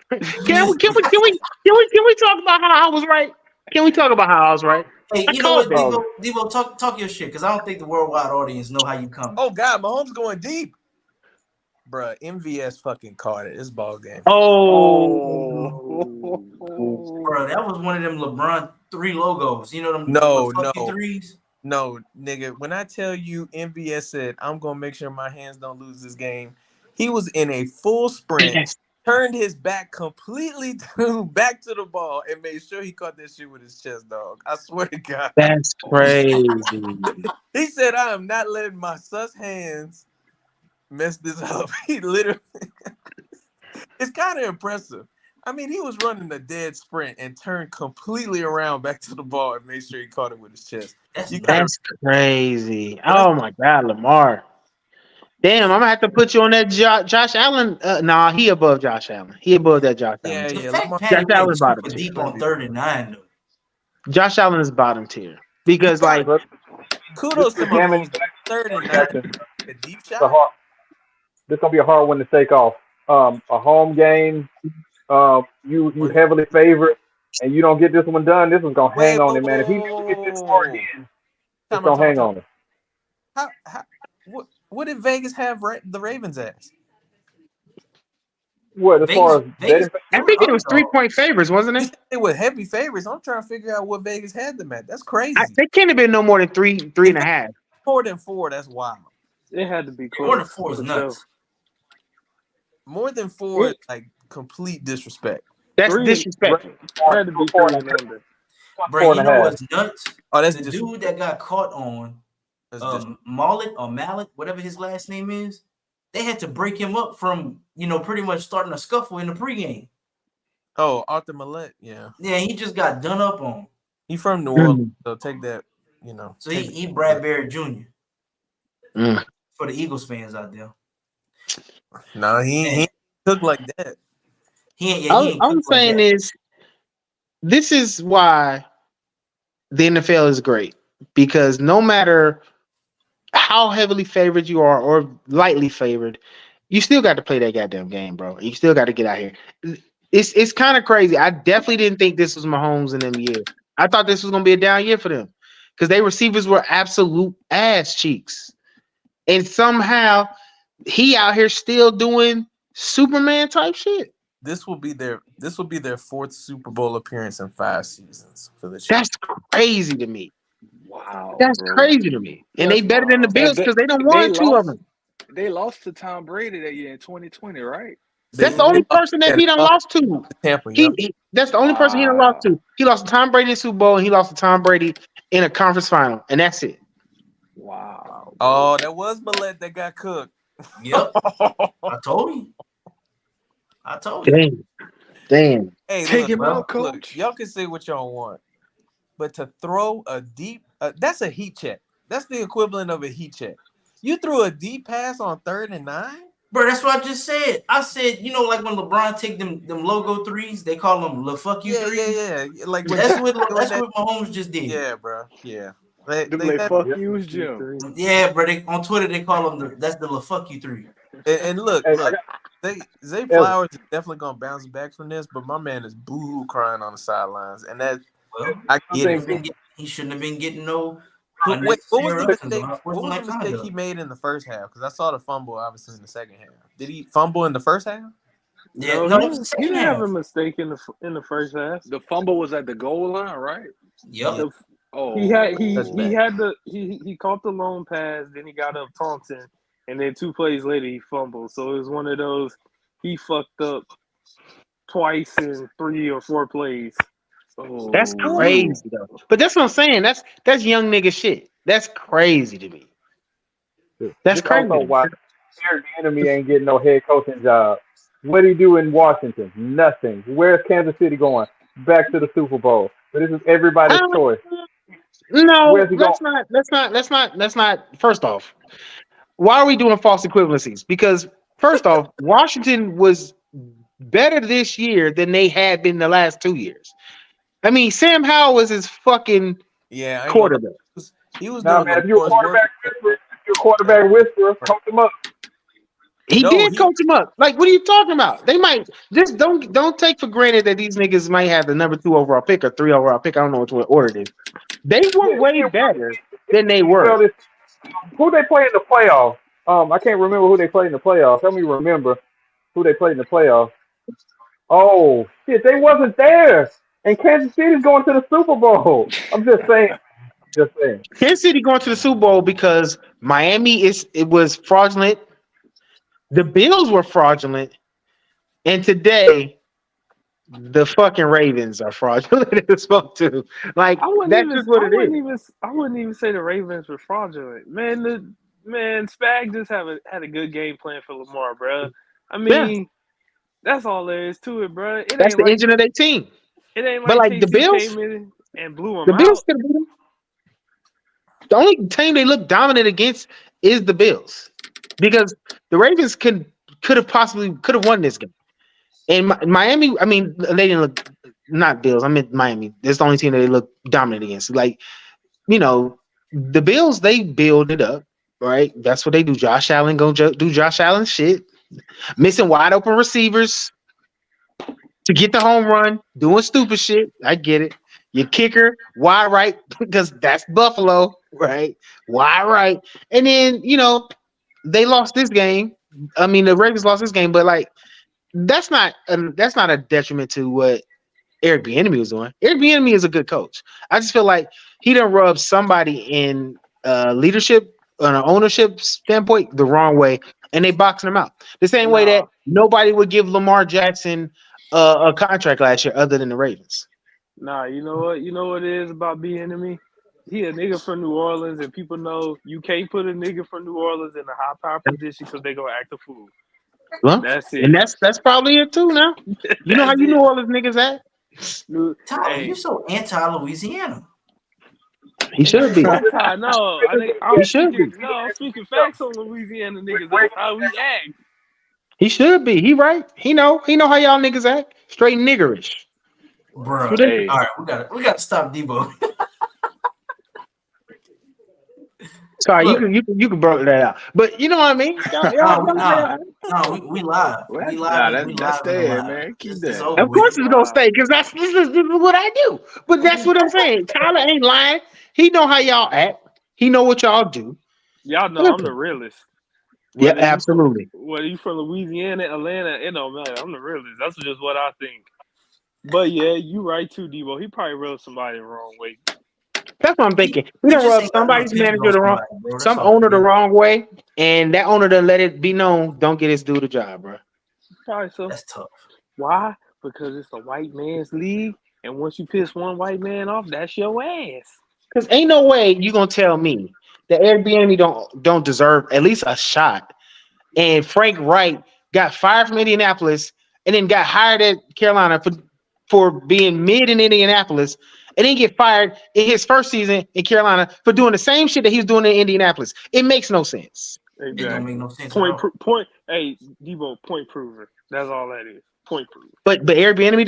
B: Can we talk about how I was right? Can we talk about how I was right?
A: Hey, you know what, Debo, talk your shit, because I don't think the worldwide audience know how you come.
D: Oh God, Mahomes going deep. Bruh, MVS fucking caught it. It's ball game.
B: Oh.
A: Bro, that was one of them LeBron 3 logos. You know them threes?
D: No, nigga. When I tell you MVS said, I'm gonna make sure my hands don't lose this game, he was in a full sprint, turned his back completely back to the ball, and made sure he caught that shit with his chest, dog. I swear to God.
B: That's crazy.
D: He said, I am not letting my sus hands mess this up. He literally it's kind of impressive. I mean, he was running a dead sprint and turned completely around back to the ball and made sure he caught it with his chest.
B: That's crazy. Oh my God, Lamar. Damn, I'm gonna have to put you on that Josh Allen. Nah, he above Josh Allen. He above that Josh Allen.
A: Yeah. Josh Allen's bottom tier. Deep on 3rd and 9, though.
B: Josh Allen is bottom tier because, like,
D: kudos to Mahomes. 3rd and 9, a deep shot.
E: This gonna be a hard one to take off. A home game, you heavily favored, and you don't get this one done. This one's gonna hang on him, man. If he gets this score again, it's gonna hang on him.
D: What did Vegas have the Ravens as?
E: What, as far as
B: Vegas, I think it was 3-point favorites, wasn't it?
D: It was heavy favorites. I'm trying to figure out what Vegas had them at. That's crazy.
B: They can't have been no more than 3.5.
D: More than 4. That's wild.
F: It had to be close.
A: More than 4 is nuts.
D: More than 4 is like complete disrespect.
B: That's disrespectful.
F: It had to be 4 and under.
A: Bro, you know what's nuts?
D: Oh, that's
A: the dude that got caught on Mallet, whatever his last name is. They had to break him up from, pretty much starting a scuffle in the pregame.
D: Oh, Arthur Millette, yeah.
A: Yeah, he just got done up on.
D: He from New Orleans, so take that,
A: So he Brad Barrett Jr. For the Eagles fans out there.
D: No, he ain't cook like that.
B: I'm saying is, this is why the NFL is great because no matter how heavily favored you are or lightly favored, you still got to play that goddamn game, bro. You still got to get out here. It's kind of crazy. I definitely didn't think this was Mahomes in them years. I thought this was gonna be a down year for them because their receivers were absolute ass cheeks, and somehow he out here still doing Superman type shit.
D: This will be their fourth Super Bowl appearance in 5 seasons for the Chiefs.
B: That's crazy to me.
F: Wow,
B: That's
F: bro.
B: crazy to me. And they better than the Bills because they don't won 2 of them.
F: They lost to Tom Brady that year in 2020, right?
B: That's the only person that he done lost to.
D: Tampa.
B: That's the only person he done lost to. He lost to Tom Brady in the Super Bowl, and he lost to Tom Brady in a conference final, and that's it.
F: Wow.
D: Oh, that was Millette that got cooked.
A: Yep. I told you.
B: Damn.
D: Hey,
F: take him out, coach.
D: Look, y'all can say what y'all want, but to throw a deep, that's a heat check. That's the equivalent of a heat check. You threw a deep pass on 3rd and 9?
A: Bro, that's what I just said. I said, like when LeBron take them logo threes, they call them "Le fuck you" threes.
D: Yeah. Like
A: that's what Mahomes just did.
D: Yeah, bro. Yeah.
F: They fuck you, Jim.
A: Yeah, bro. On Twitter they call them that's the "Le fuck you" 3.
D: And look, Zay Flowers is definitely gonna bounce back from this, but my man is boo crying on the sidelines, and that I get it.
A: He shouldn't have been getting no.
D: Wait, what was the mistake he made in the first half? Because I saw the fumble, obviously, in the second half. Did he fumble in the first half?
A: Yeah,
C: no, he didn't have a mistake in the first half.
F: The fumble was at the goal line, right?
A: Yep.
C: He caught the long pass, then he got up Thompson, and then 2 plays later he fumbled. So it was one of those he fucked up twice in 3 or 4 plays.
F: Oh.
B: That's crazy though. But that's what I'm saying. That's young nigga shit. That's crazy to me. That's crazy.
E: Also why Eric Enemy ain't getting no head coaching job. What did he do in Washington? Nothing. Where's Kansas City going? Back to the Super Bowl. But this is everybody's choice.
B: No, let's not. First off, why are we doing false equivalencies? Because first off, Washington was better this year than they had been the last 2 years. I mean, Sam Howell was his fucking quarterback.
D: He was
E: doing man, if you're a quarterback whisperer, coach him up.
B: He did coach him up. Like, what are you talking about? They might just don't take for granted that these niggas might have the number 2 overall pick or 3 overall pick. I don't know which order it is. They were way better than they were.
E: Who they play in the playoffs? I can't remember who they played in the playoffs. Help me remember who they played in the playoffs. Oh shit, they wasn't there. And Kansas City's going to the Super Bowl. I'm just saying.
B: Kansas City going to the Super Bowl because Miami was fraudulent. The Bills were fraudulent. And today, the fucking Ravens are fraudulent as well too. Like that's just what it is.
C: I wouldn't even say the Ravens were fraudulent. Man, Spag just had a good game plan for Lamar, bro. I mean, that's all there is to it, bro.
B: That's the engine of their team.
C: It ain't
B: but like the Bills
C: came in and blew them
B: the
C: out.
B: Bills could have beat them. The only team they look dominant against is the Bills, because the Ravens could have won this game. And Miami, I mean, they didn't look, not Bills. I meant Miami. That's the only team that they look dominant against. Like, the Bills, they build it up, right? That's what they do. Josh Allen do Josh Allen shit, missing wide open receivers to get the home run, doing stupid shit. I get it. Your kicker, wide right, because that's Buffalo, right? Wide right. And then, they lost this game. I mean, the Ravens lost this game, but like, that's not a detriment to what Eric Bieniemy was doing. Eric Bieniemy is a good coach. I just feel like he done rubbed somebody in leadership on an ownership standpoint the wrong way, and they boxing him out. The same way that nobody would give Lamar Jackson a contract last year other than the Ravens.
C: Nah, you know what? You know what it is about Bieniemy? He a nigga from New Orleans, and people know you can't put a nigga from New Orleans in a high power position because they gonna act a fool.
B: Well,
C: that's it.
B: And that's probably it too now. You know how you New Orleans niggas act?
A: Tyler, you're so anti-Louisiana.
B: He should be.
C: No, I'm speaking facts on Louisiana niggas. That's how we act.
B: He should be. He right. He know how y'all niggas act. Straight niggerish.
A: Bro, all right, we gotta stop Debo.
B: Sorry,
A: Look,
B: you can broke that out. But you know what I mean?
A: no, we live.
F: Well,
A: We
F: nah,
A: live. We
F: that's
A: live in the
F: staying,
A: live.
F: man. Keep
A: It's
F: that.
A: over
B: Of
A: with.
B: course it's gonna stay because this is what I do. But that's what I'm saying. Tyler ain't lying. He know how y'all act. He know what y'all do.
C: Y'all know I'm the
B: Listen.
C: realist.
B: Yeah,
C: Whether
B: absolutely.
C: you from Louisiana, Atlanta, it don't matter. I'm the realist. That's just what I think. But yeah, you right too, Debo. He probably rubbed somebody the wrong way.
B: That's what I'm
A: He,
B: thinking. We
A: he
B: don't
A: just
B: rub
A: ain't got enough
B: somebody's
A: pimping
B: manager
A: on
B: the wrong,
A: somebody, bro. That's
B: some
A: all
B: owner
A: it
B: the
A: is.
B: wrong way, and that owner done let it be known. Don't get his due the job, bro.
C: Probably so.
A: That's tough.
C: Why? Because it's a white man's league, and once you piss one white man off, that's your ass.
B: Because ain't no way you gonna tell me that Airbnb don't deserve at least a shot. And Frank Wright got fired from Indianapolis and then got hired at Carolina for being mid in Indianapolis, and then get fired in his first season in Carolina for doing the same shit that he was doing in Indianapolis. It makes no sense.
A: It don't make
C: Exactly.
A: no sense at all.
C: Point. Hey, Debo, point prover. That's all that is. Point prover.
B: But Airbnb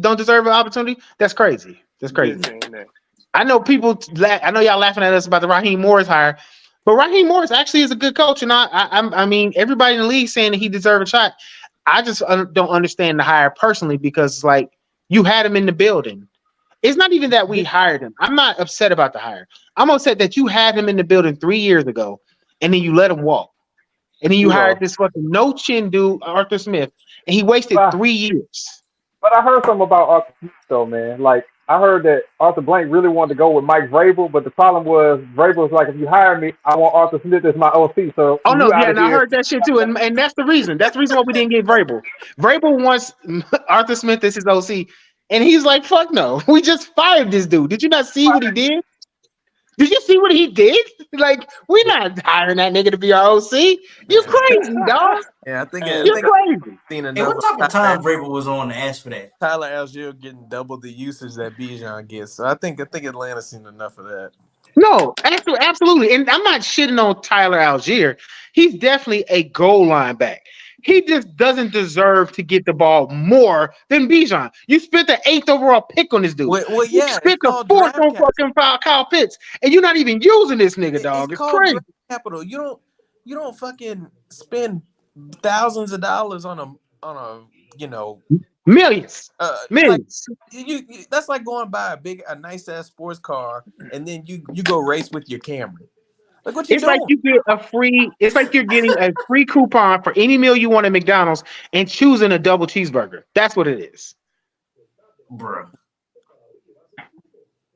B: don't deserve an opportunity. That's crazy. That's
C: Been
B: crazy.
C: saying that.
B: I know people. I know y'all laughing at us about the Raheem Morris hire, but Raheem Morris actually is a good coach, and I mean everybody in the league saying that he deserves a shot. I just don't understand the hire personally because like you had him in the building. It's not even that we hired him. I'm not upset about the hire. I'm upset that you had him in the building 3 years ago, and then you let him walk, and then you hired
E: Debo.
B: this fucking no chin dude Arthur Smith, and he wasted
E: But
B: 3 years.
E: I heard something about Arthur Smith though, man. Like I heard that Arthur Blank really wanted to go with Mike Vrabel, but the problem was Vrabel was like, if you hire me, I want Arthur Smith as my OC. So
B: Oh no,
E: you
B: yeah,
E: out of
B: and I
E: here.
B: heard that shit too, and that's the reason. That's the reason why we didn't get Vrabel. Vrabel wants Arthur Smith as his OC, and he's like, "Fuck no, we just fired this dude. Did you not see what he did? Did you see what he did? Like, we're not hiring that nigga to be our OC. You
D: Yeah,
B: crazy, dog.
D: yeah.
C: Hey,
B: You're crazy."
D: Seen
A: Hey,
D: enough
A: what
D: of
A: type of time Vrabel was on to ask for that?
D: Tyler Algier getting double the usage that Bijan gets. So I think Atlanta's seen enough of that.
B: No, absolutely. And I'm not shitting on Tyler Algier. He's definitely a goal line back. He just doesn't deserve to get the ball more than Bijan. You spent the 8th overall pick on this dude.
D: Well,
B: You
D: yeah, it's
B: spent the
D: called
B: 4th
D: draft
B: on
D: capital.
B: fucking Kyle Pitts, and you're not even using this nigga,
D: It's
B: dog. It's
D: called
B: crazy.
D: draft capital. You don't fucking spend thousands of dollars on a you know
B: Millions.
D: like
B: Millions.
D: that's like going buy a nice ass sports car and then you go race with your Camry. Like what you
B: It's like
D: doing?
B: you get it's like you're getting a free coupon for any meal you want at McDonald's and choosing a double cheeseburger. That's what it is.
A: Bruh.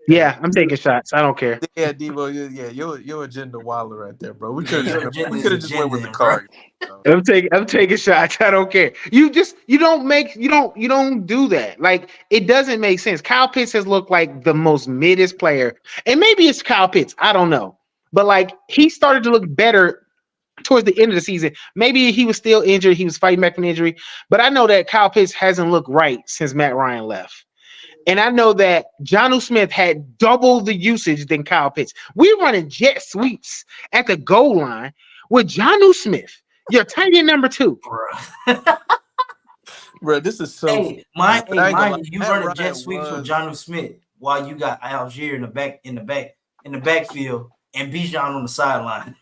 B: Yeah, I'm taking shots. I don't care.
D: Yeah, Devo, your agenda Waller right there, bro. We
A: Yeah,
D: could
A: your
D: have
A: agenda
D: we
A: is
D: could have just went with the
A: agenda, bro.
D: car. So.
B: I'm taking shots. I don't care. You don't do that. Like it doesn't make sense. Kyle Pitts has looked like the most middest player, and maybe it's Kyle Pitts. I don't know, but like he started to look better towards the end of the season. Maybe he was still injured. He was fighting back from injury, but I know that Kyle Pitts hasn't looked right since Matt Ryan left. And I know that Jonnu Smith had double the usage than Kyle Pitts. We're running jet sweeps at the goal line with Jonnu Smith, your tight end number 2.
A: Bruh.
D: Bro, this is so
A: Hey,
D: funny. But I ain't gonna lie.
A: mind you, you
D: Matt
A: running jet
D: Ryan
A: sweeps with
D: was
A: Jonnu Smith while you got Algier in the backfield and Bijan on the sideline.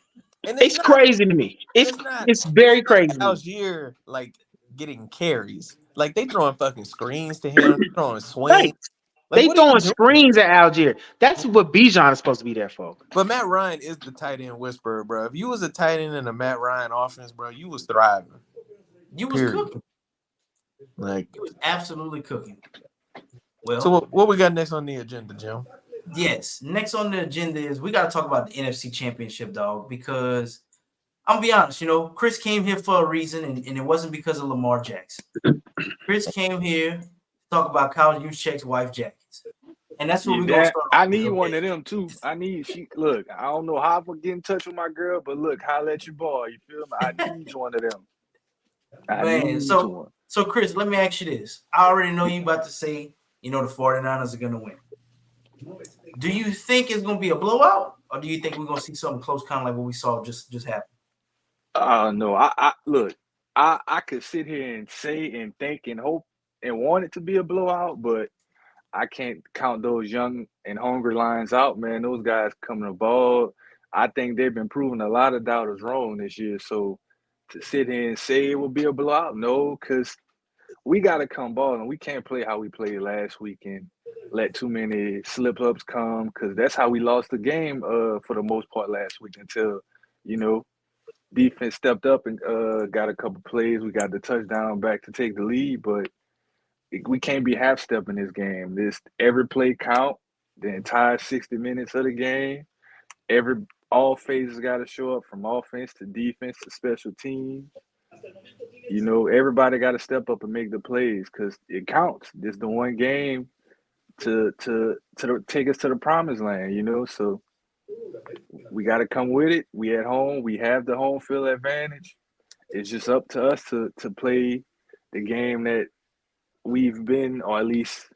D: and
B: It's crazy to me. It's very
D: not
B: crazy to me.
D: Algier like getting carries. Like they throwing fucking screens to him, throwing
B: Right.
D: swings. Like
B: They
D: what are you
B: throwing
D: doing?
B: screens at Algier. That's what Bijan is supposed to be there for.
D: But Matt Ryan is the tight end whisperer, bro. If you was a tight end in a Matt Ryan offense, bro, you was thriving.
A: You was
D: Period.
A: cooking.
D: Like,
A: You was absolutely cooking.
D: so
A: Well,
D: what we got next on the agenda, Jim?
A: yes. Next on the agenda is we got to talk about the NFC Championship, dog, because I'm gonna be honest, Chris came here for a reason, and it wasn't because of Lamar Jackson. Chris came here to talk about Kyle Juszczyk's wife jackets. And that's what
F: Yeah,
A: we're gonna
F: that
A: start
F: I
A: off with,
F: need one
A: okay?
F: of them too. Look. I don't know how I'm gonna get in touch with my girl, but look, holla at your boy. You feel me? I need one of them. I
A: Man,
F: need one.
A: so Chris, let me ask you this. I already know you about to say, the 49ers are gonna win. Do you think it's gonna be a blowout, or do you think we're gonna see something close, kind of like what we saw just happen?
F: No. I look. I could sit here and say and think and hope and want it to be a blowout, but I can't count those young and hungry Lions out, man. Those guys coming to ball. I think they've been proving a lot of doubters wrong this year. So to sit here and say it will be a blowout, no, because we got to come balling. We can't play how we played last week and let too many slip ups come, because that's how we lost the game for the most part last week until, defense stepped up and got a couple plays. We got the touchdown back to take the lead, but we can't be half stepping this game. Every play count, the entire 60 minutes of the game. All phases got to show up, from offense to defense to special teams. Everybody got to step up and make the plays because it counts. This is the one game to take us to the promised land. So we got to come with it. We at home. We have the home field advantage. It's just up to us to play the game that we've been, or at least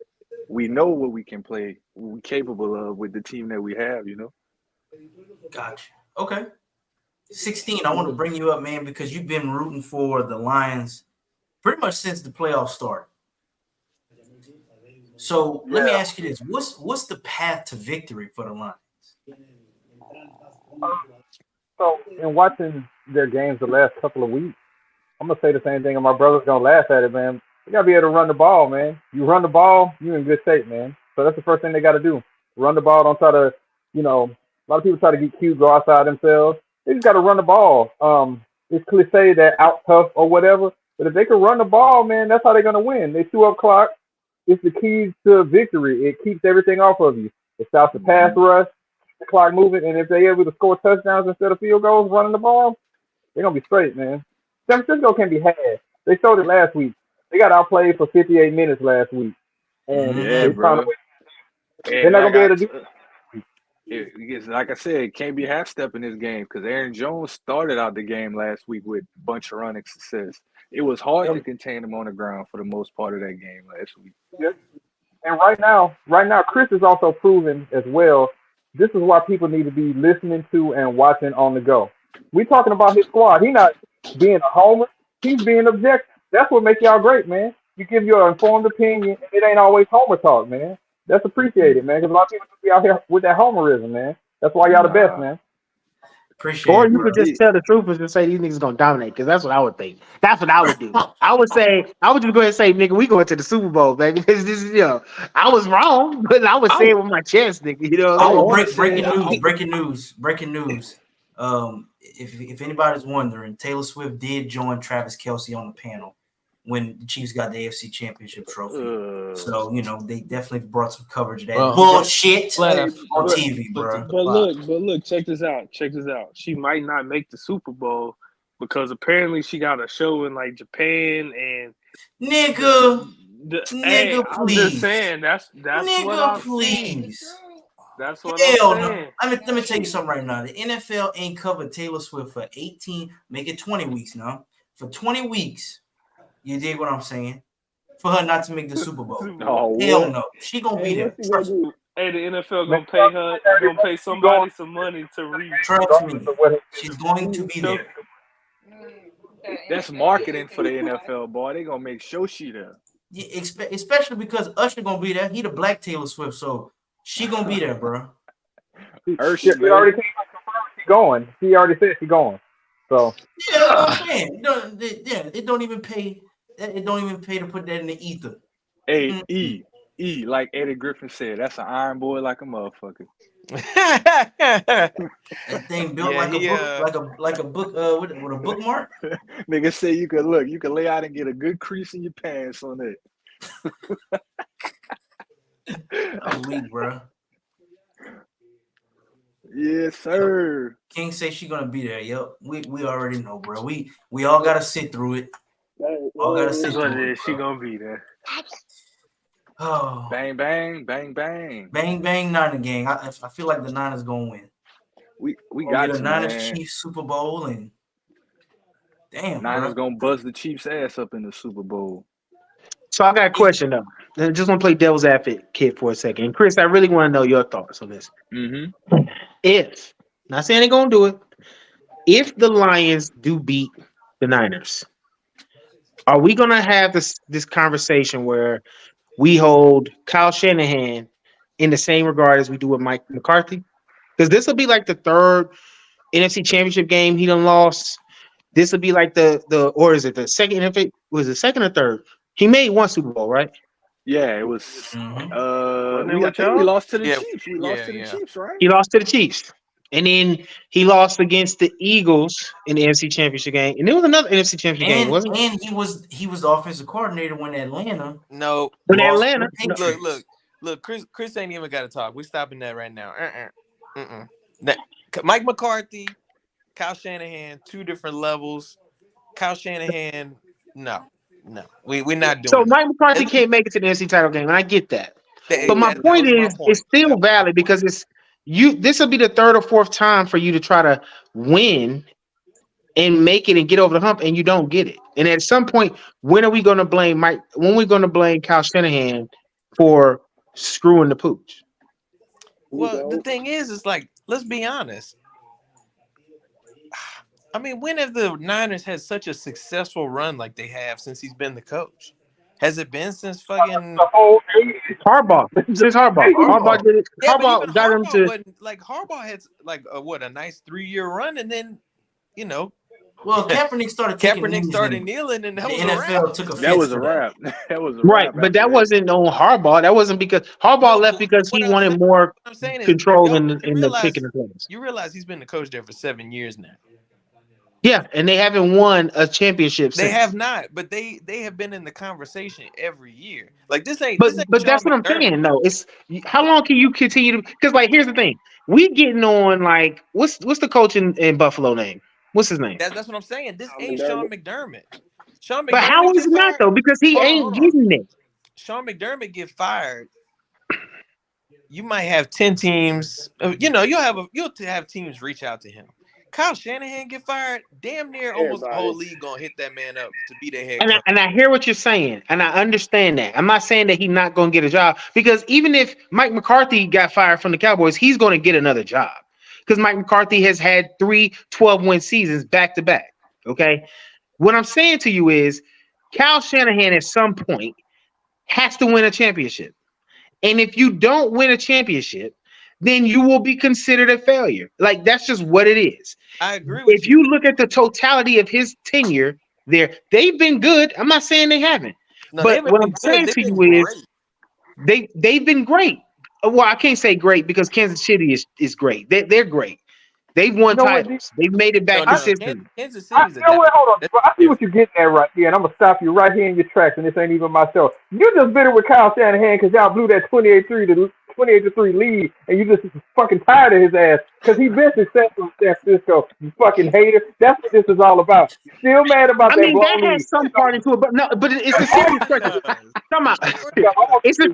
F: we know what we can play, what we're capable of with the team that we have.
A: Gotcha. Okay. 16, I want to bring you up, man, because you've been rooting for the Lions pretty much since the playoffs started. So let me ask you this: what's the path to victory for the Lions?
E: So in watching their games the last couple of weeks, I'm gonna say the same thing, and my brother's gonna laugh at it, man. You gotta be able to run the ball, man. You run the ball, you're in good shape, man. So that's the first thing they got to do. Run the ball. Don't try to, a lot of people try to get cute, go outside themselves. They just got to run the ball. It's cliche that out tough or whatever, but if they can run the ball, man, that's how they're gonna win. They chew up clock. It's the key to victory. It keeps everything off of you. It stops the pass rush, the clock moving, and if they're able to score touchdowns instead of field goals running the ball, they're gonna be straight, man. San Francisco can be had. They showed it last week. They got outplayed for 58 minutes last week, and they found a way. They're not gonna be able to do
F: it. Like I said, can't be half stepping this game because Aaron Jones started out the game last week with a bunch of running success. It was hard to contain him on the ground for the most part of that game last week.
E: Yep. And right now, Chris is also proven as well. This is why people need to be listening to and watching on the go. We talking about his squad. He's not being a homer. He's being objective. That's what makes y'all great, man. You give your informed opinion. It ain't always homer talk, man. That's appreciated, man. Because a lot of people just be out here with that homerism, man. That's why y'all the best, man.
A: Appreciate
B: or
A: it,
B: you
A: bro.
B: could just tell the truth and just say these niggas gonna dominate, because that's what I would think. That's what I would do. I would just go ahead and say, nigga, we going to the Super Bowl, baby. Because this is, I was wrong, but I would say it with my chest, nigga. You know what I'm saying?
A: Breaking news. If anybody's wondering, Taylor Swift did join Travis Kelce on the panel when the Chiefs got the AFC Championship trophy. So, they definitely brought some coverage of that bullshit on TV, bro.
C: But look, check this out. She might not make the Super Bowl because apparently she got a show in like Japan and
A: nigga,
C: please. I'm just saying that's
A: nigga,
C: what I'm
A: please.
C: saying. That's what
A: Hell
C: I'm saying.
A: No. Let me tell you something right now. The NFL ain't covered Taylor Swift for 18, make it 20 weeks now. For 20 weeks. You dig what I'm saying? For her not to make the Super Bowl. Hell no. She gonna be there. Trust me.
C: Hey, the NFL gonna pay somebody some money to read.
A: Trust me. She's going to be there.
F: That's marketing for the NFL, boy. They gonna make sure she there.
A: Yeah, especially because Usher gonna be there. He the black Taylor Swift, so she gonna be there, bro.
E: She already came out confirmed she's going. She already said she's going. So
A: yeah, that's what I'm saying. It don't even pay. It don't even pay to put that in the ether.
F: E, like Eddie Griffin said, that's an iron boy like a motherfucker.
A: That thing built like a book with a bookmark.
F: Nigga say you can lay out and get a good crease in your pants on it.
A: I'm weak, bro.
F: Yes, sir.
A: King say she gonna be there. Yep, we already know, bro. We all gotta sit through it. All gotta sit through it.
C: She gonna be there.
A: Oh,
F: bang, bang, bang, bang,
A: bang, bang! Niner gang. I feel like the Niners gonna win.
F: We got
A: the
F: to,
A: Niners
F: man.
A: Chiefs Super Bowl and damn,
F: Niners gonna buzz the Chiefs' ass up in the Super Bowl.
B: So I got a question though. I just want to play devil's advocate for a second. And Chris, I really want to know your thoughts on this.
F: Mm-hmm.
B: If, not saying they're gonna do it, if the Lions do beat the Niners, are we gonna have this conversation where we hold Kyle Shanahan in the same regard as we do with Mike McCarthy? Because this will be like the third NFC Championship game he done lost. This will be like or is it the second NFC? Was it second or third? He made one Super Bowl, right?
F: Yeah, it was.
A: Mm-hmm.
C: Wasn't it
F: I
C: with
F: think we
C: y'all?
F: lost to the
D: Yeah,
F: Chiefs. We lost to the Chiefs, right?
B: He lost to the Chiefs. And then he lost against the Eagles in the NFC Championship game. And there was another NFC Championship game, wasn't it?
A: And he was the offensive coordinator when Atlanta
D: No,
B: When
A: lost to
B: Atlanta.
A: the
B: No.
A: Patriots.
D: look. Chris ain't even got to talk. We stopping that right now. That, Mike McCarthy, Kyle Shanahan, two different levels. Kyle Shanahan, no. We're not
B: So
D: doing
B: Mike McCarthy
D: that.
B: can't make it to the NFC title game, and I get that. But my
D: That
B: point
D: was my
B: is,
D: point.
B: it's still valid because it's you. This will be the third or fourth time for you to try to win and make it and get over the hump, and you don't get it. And at some point, when are we going to blame Mike? When are we going to blame Kyle Shanahan for screwing the pooch?
D: Well, the thing is, it's like, let's be honest. I mean, when have the Niners had such a successful run like they have since he's been the coach? Has it been since fucking
E: The whole 80s.
B: Harbaugh? Since Harbaugh did it.
D: Yeah, but even
B: Harbaugh got him
D: Harbaugh
B: to.
D: wasn't like Harbaugh had like a nice 3-year run, and then
A: Well, Kaepernick started taking
D: Kaepernick
A: knees
D: started
A: and
D: kneeling, and that
A: the
D: was a
A: NFL
D: wrap.
A: took
F: That
A: offense
F: was
A: to
F: a
A: that.
F: wrap. That was a
B: Right,
F: wrap.
B: but that wasn't on Harbaugh. That wasn't because Harbaugh
D: No,
B: left because
D: what
B: he wanted
D: what
B: more
D: I'm saying is,
B: control
D: y'all,
B: in the picking the players.
D: you realize he's been the coach there for 7 years now.
B: Yeah, and they haven't won a championship
D: They
B: since.
D: have not, but they have been in the conversation every year. Like this ain't
B: But
D: Sean
B: that's what I'm
D: McDermott.
B: saying though. It's how long can you continue to? Because like here's the thing, we getting on like what's the coach in Buffalo name? What's his name?
D: That's what I'm saying. This ain't Sean McDermott. Sean
B: But how
D: McDermott
B: is
D: get
B: it not
D: fired.
B: though? Because he
D: Hold
B: ain't
D: on.
B: getting it.
D: Sean McDermott get fired. You might have 10 teams. You'll have teams reach out to him. Kyle Shanahan get fired. Damn near almost the whole league gonna hit that man up to be their head coach.
B: And I hear what you're saying, and I understand that. I'm not saying that he's not going to get a job because even if Mike McCarthy got fired from the Cowboys, he's going to get another job because Mike McCarthy has had 3 12-win seasons back to back. Okay, what I'm saying to you is, Kyle Shanahan at some point has to win a championship, and if you don't win a championship, then you will be considered a failure. Like that's just what it is.
D: I agree with
B: If you look at the totality of his tenure there, they've been good. I'm not saying they haven't.
D: No, they
B: But
D: haven't
B: what
D: been
B: I'm
D: good.
B: saying
D: They've
B: to
D: been
B: you is
D: great.
B: they've been great. Well, I can't say great because Kansas City is great. They're great. They've won
E: You know what,
B: titles. They've made it back
D: No.
B: consistently.
D: Kansas
E: you
D: City's a
E: know what? Hold on.
D: that's
E: Bro. I see what
D: different.
E: you're getting at right here, and I'm gonna stop you right here in your tracks. And this ain't even myself. You just bitter with Kyle Shanahan because y'all blew that 28-3 lead, and you just fucking tired of his ass because he been successful in San Francisco. You fucking hater. That's what this is all about. You still mad about
B: I
E: that
B: mean, that
E: blown lead?
B: has some part into it, but no, but it's a serious question. Come on. It's a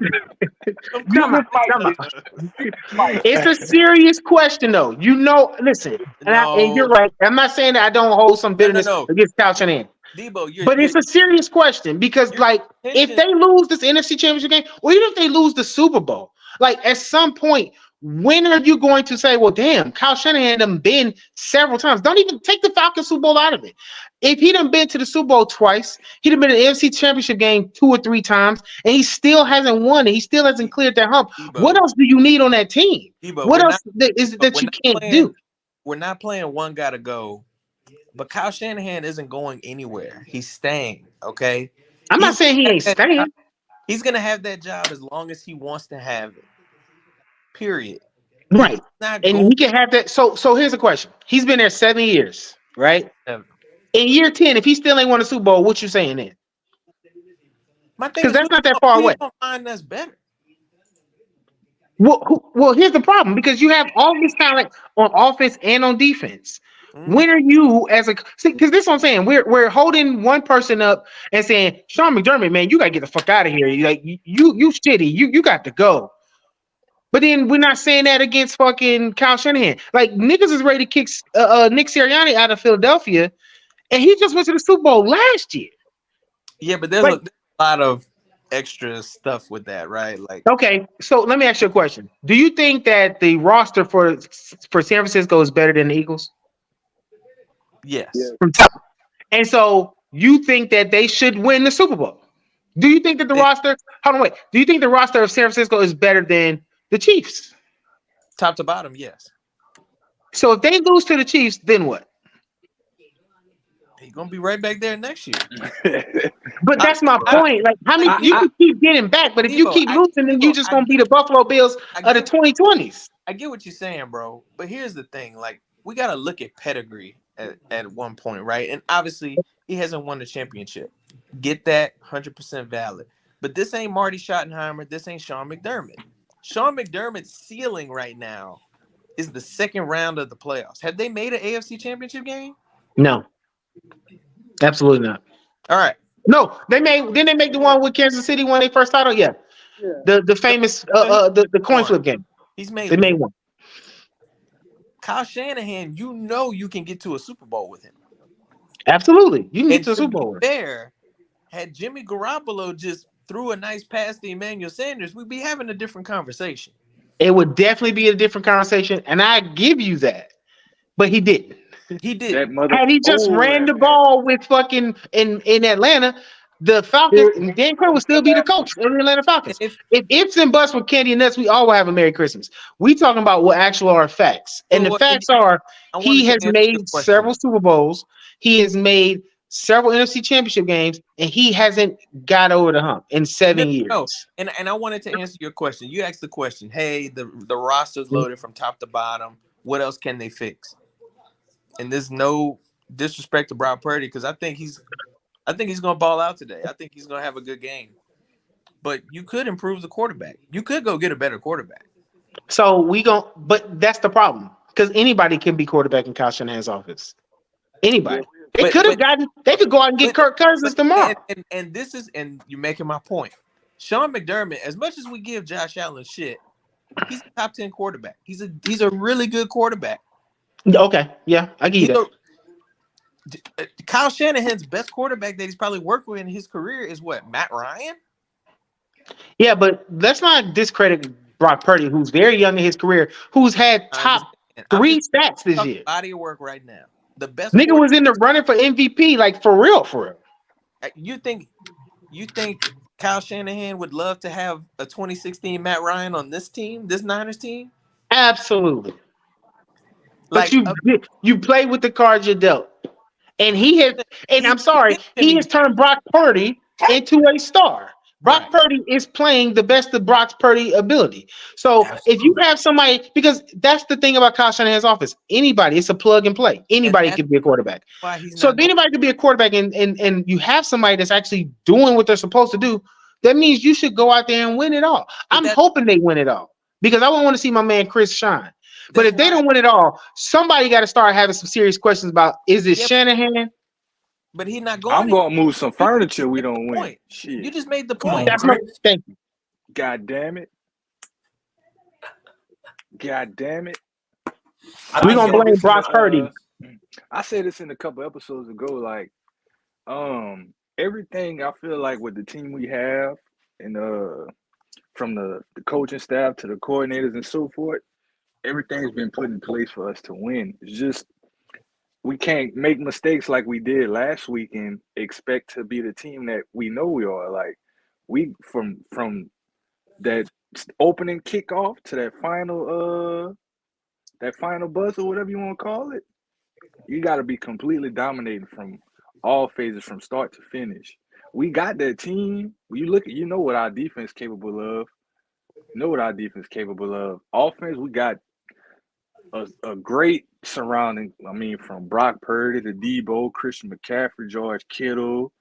B: come on. Come on. It's a serious question, though. You know, listen, and you're
D: No,
B: right. I'm not saying that I don't hold some bitterness
D: no.
B: against Kyle Shanahan.
D: Debo,
B: But it's a serious question because,
D: your
B: like, if
D: intention.
B: they lose this NFC Championship game, or even if they lose the Super Bowl, like, at some point, when are you going to say, well, damn, Kyle Shanahan done been several times. Don't even take the Falcons Super Bowl out of it. If he done been to the Super Bowl twice, he done been in the NFC Championship game 2 or 3 times, and he still hasn't won it. He still hasn't cleared that hump.
D: Debo,
B: What else do you need on that team?
D: Debo,
B: What else is it that you can't do?
D: We're not playing one gotta go, but Kyle Shanahan isn't going anywhere. He's staying, okay?
B: I'm not saying he ain't staying.
D: He's gonna have that job as long as he wants to have it. Period.
B: Right.
D: Not
B: And
D: going
B: he can have that. So here's a question. He's been there 7 years, right?
D: ever.
B: In year 10, if he still ain't won a Super Bowl, what you saying then?
D: My thing
B: Because
D: is,
B: that's not that far away.
D: Don't find us better.
B: Well, here's the problem. Because you have all this talent on offense and on defense. When are you because this is what I'm saying. We're holding one person up and saying, Sean McDermott, man, you gotta get the fuck out of here. You shitty. You got to go. But then we're not saying that against fucking Kyle Shanahan. Like niggas is ready to kick Nick Sirianni out of Philadelphia, and he just went to the Super Bowl last year.
D: Yeah, but there's a lot of extra stuff with that, right? Like,
B: okay, so let me ask you a question. Do you think that the roster for San Francisco is better than the Eagles?
D: yes.
B: From top. And so you think that they should win the Super Bowl? Do you think that the roster? Hold on, wait. Do you think the roster of San Francisco is better than the Chiefs?
D: Top to bottom, yes.
B: So if they lose to the Chiefs, then what?
D: He's gonna be right back there next year.
B: But that's my point. Like, how many you can keep getting back, but if you keep losing, then you just gonna be the Buffalo Bills of the 2020s.
D: I get what you're saying, bro. But here's the thing: like, we gotta look at pedigree at one point, right? And obviously, he hasn't won the championship. Get that, 100% valid. But this ain't Marty Schottenheimer. This ain't Sean McDermott. Sean McDermott's ceiling right now is the second round of the playoffs. Have they made an AFC championship game?
B: No, absolutely not.
D: All right.
B: No, didn't they make the one with Kansas City when they first title? Yeah. The famous the coin flip game. They made one.
D: Kyle Shanahan, you can get to a Super Bowl with him.
B: Absolutely. You can get to a Super Bowl.
D: Fair, had Jimmy Garoppolo just threw a nice pass to Emmanuel Sanders, we'd be having a different conversation.
B: It would definitely be a different conversation, and I give you that. But he didn't.
D: He did.
B: Had he just ran the ball with fucking in Atlanta, the Falcons, and Dan Quinn would still be the coach of the Atlanta Falcons. If ifs and buts with candy and nuts, we all will have a Merry Christmas. We talking about what actual are facts. And the facts are he has made several Super Bowls, he has made several NFC championship games, and he hasn't got over the hump in 7 years.
D: No. And I wanted to answer your question. You asked the question, hey, the roster's loaded from top to bottom. What else can they fix? And there's no disrespect to Brock Purdy because I think he's going to ball out today. I think he's going to have a good game. But you could improve the quarterback. You could go get a better quarterback.
B: So but that's the problem because anybody can be quarterback in Kyle Shanahan's office. Anybody. They could go out and get Kirk Cousins tomorrow.
D: And you're making my point. Sean McDermott, as much as we give Josh Allen shit, he's a top 10 quarterback. He's a really good quarterback.
B: Okay, yeah, I get
D: that. Kyle Shanahan's best quarterback that he's probably worked with in his career is what, Matt Ryan?
B: Yeah, but let's not discredit Brock Purdy, who's very young in his career, who's had top 3 stats this year.
D: Body of work right now. The best
B: nigga was in the running for MVP, like for real.
D: You think Kyle Shanahan would love to have a 2016 Matt Ryan on this team, this Niners team?
B: Absolutely. But you play with the cards you're dealt. And he has turned Brock Purdy into a star. Brock Purdy is playing the best of Brock Purdy's ability. So if you have somebody, because that's the thing about Kyle Shanahan's office, anybody, it's a plug and play. Anybody can be a quarterback. So if anybody could be a quarterback and you have somebody that's actually doing what they're supposed to do, that means you should go out there and win it all. I'm hoping they win it all because I want to see my man Chris shine. But if they don't win it all, somebody got to start having some serious questions about, is it Shanahan?
D: But he's not going.
F: I'm going to move some furniture. We don't win. Shit.
D: You just made the point.
B: That's my thank you.
F: God damn it. God damn it.
B: We're going to blame Brock Purdy.
F: I said this in a couple episodes ago. Like, everything I feel like with the team we have and from the coaching staff to the coordinators and so forth, everything's been put in place for us to win. It's just we can't make mistakes like we did last week and expect to be the team that we know we are. Like we from that opening kickoff to that final buzz or whatever you want to call it, you got to be completely dominating from all phases from start to finish. We got that team. You know what our defense capable of. Offense, we got a great surrounding. I mean, from Brock Purdy to Debo, Christian McCaffrey, George Kittle,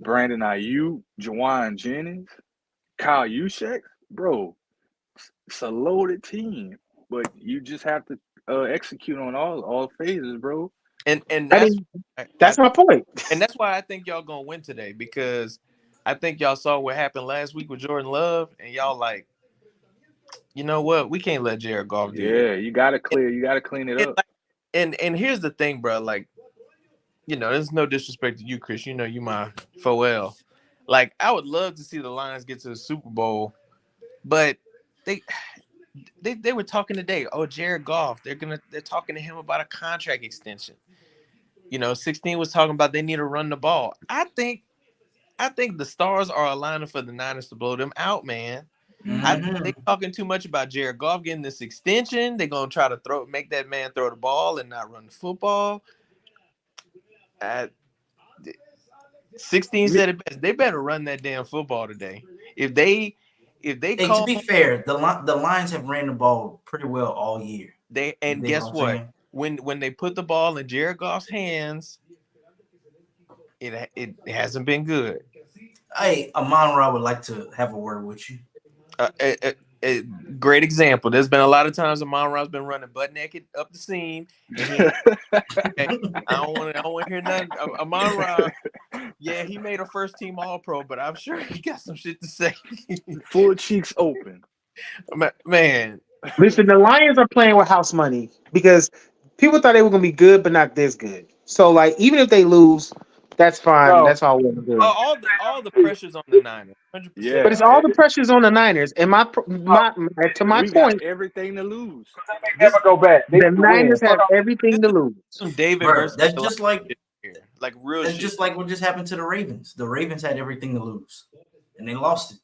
F: Brandon Ayuk, Jawan Jennings, Kyle Juszczyk. Bro, it's a loaded team, but you just have to execute on all phases, bro.
D: And
B: that's my point.
D: And that's why I think y'all gonna win today, because I think y'all saw what happened last week with Jordan Love, and y'all like, you know what? We can't let Jared Goff do it.
F: Yeah, you gotta clean it up.
D: And here's the thing, bro. Like, you know, there's no disrespect to you, Chris. You know, you my 4L. Like, I would love to see the Lions get to the Super Bowl, but they were talking today. Oh, Jared Goff. They're talking to him about a contract extension. You know, 16 was talking about they need to run the ball. I think the stars are aligning for the Niners to blow them out, man. I think they talking too much about Jared Goff getting this extension. They're gonna try to make that man throw the ball and not run the football. 16 said it best. They better run that damn football today. If they
A: to be fair, the Lions have ran the ball pretty well all year.
D: Guess what? When they put the ball in Jared Goff's hands, it hasn't been good.
A: Hey, Amon-Ra would like to have a word with you.
D: A great example. There's been a lot of times Amon-Ra's been running butt naked up the seam. And I don't want to hear nothing. Amon-Ra, yeah, he made a first team All-Pro, but I'm sure he got some shit to say.
F: Full cheeks open.
D: Man.
B: Listen, the Lions are playing with house money because people thought they were going to be good, but not this good. So, like, even if they lose, that's fine.
E: Bro.
B: That's all we're good.
D: All the pressure's on the Niners. 100%.
F: Yeah,
B: but it's all the pressure's on the Niners. And my to my
F: we
B: point,
F: got everything to lose.
E: They never go back.
B: The Niners have everything to lose.
D: David versus
A: that's just like
D: real
A: that's
D: shit.
A: just like what just happened to the Ravens. The Ravens had everything to lose, and they lost it.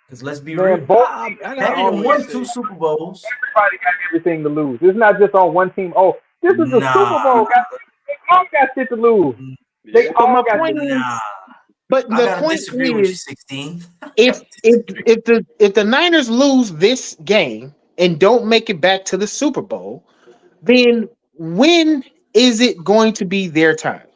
A: Because let's be real,
F: I
A: won 2 Super Bowls.
E: Everybody got everything to lose. It's not just on one team. Oh, this is the Super Bowl. They all got shit to lose. They all got shit to lose.
B: But the point is,
A: 16.
B: if the Niners lose this game and don't make it back to the Super Bowl, then when is it going to be their time?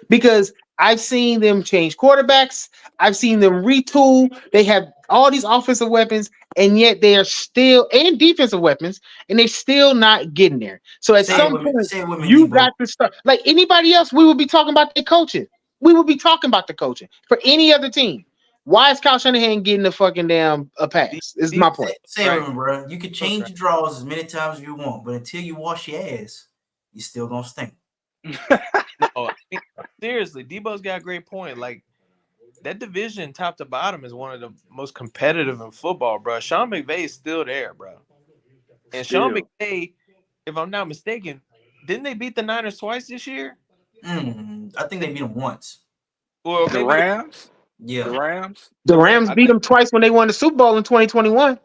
B: Because I've seen them change quarterbacks. I've seen them retool. They have all these offensive weapons, and yet they are still and defensive weapons, and they're still not getting there. So at some point, you got to start. Like anybody else, we would be talking about the coaching. We would be talking about the coaching for any other team. Why is Kyle Shanahan getting the fucking damn pass? Is my point.
A: Say it, bro. You can change your draws as many times as you want, but until you wash your ass, you still gonna stink.
D: No, seriously, Debo's got a great point. Like that division, top to bottom, is one of the most competitive in football, bro. Sean McVay is still there, bro. And Sean McVay, if I'm not mistaken, didn't they beat the Niners twice this year?
A: I think they beat them once.
F: Or the Rams.
A: Yeah,
B: the Rams beat them twice when they won the Super Bowl in 2021.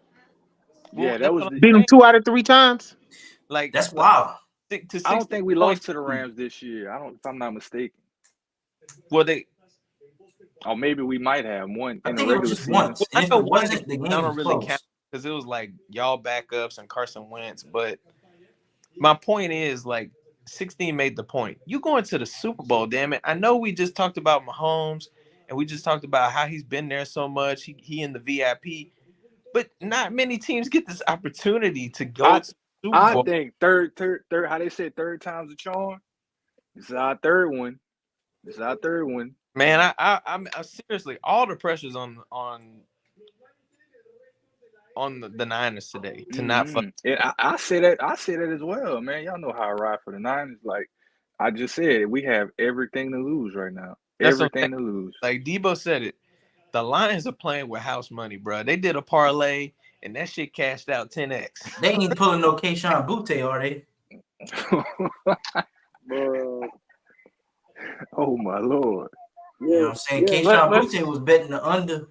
F: Yeah, that was
B: beat them 2 out of 3 times.
A: Like that's wild.
F: I don't think we lost to the Rams this year. If I'm not mistaken.
D: Well,
F: or maybe we might have one in the
A: regular season. Once.
D: I know wasn't the game. I don't really count because it was like y'all backups and Carson Wentz. But my point is, like, 16 made the point. You going to the Super Bowl, damn it! I know we just talked about Mahomes and we just talked about how he's been there so much. He in the VIP, but not many teams get this opportunity to go to Super Bowl.
F: I think third. How they say third time's a charm. This is our third one.
D: Man, I'm seriously, all the pressure's on the Niners today to not fuck.
F: I say that as well, man. Y'all know how I ride for the Niners. Like I just said, we have everything to lose right now. Everything to lose.
D: Like Debo said it. The Lions are playing with house money, bro. They did a parlay and that shit cashed out 10x.
A: They ain't pulling no Kayshon Boutte, are they?
F: Oh my Lord.
A: You know what I'm saying? Kayshon Boutte was betting the under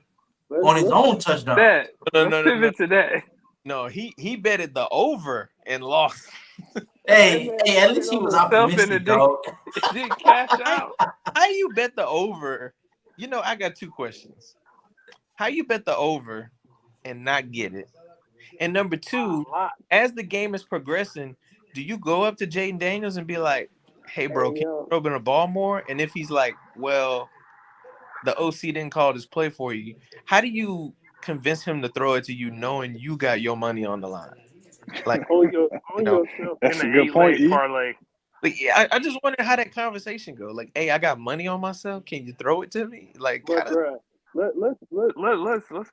A: on his own touchdown.
C: Let's pivot to that.
D: No, he betted the over and lost.
A: Hey, at least he was optimistic, dog.
C: It did cash out.
D: How you bet the over? You know, I got 2 questions. How you bet the over and not get it? And number 2, as the game is progressing, do you go up to Jaden Daniels and be like, hey, bro, can you throw in the ball more? And if he's like, well, the OC didn't call this play for you, how do you convince him to throw it to you knowing you got your money on the line? Like,
F: that's a good point.
C: Parlay.
D: Like, I just wonder how that conversation go. Like, hey, I got money on myself. Can you throw it to me? Like,
C: let's be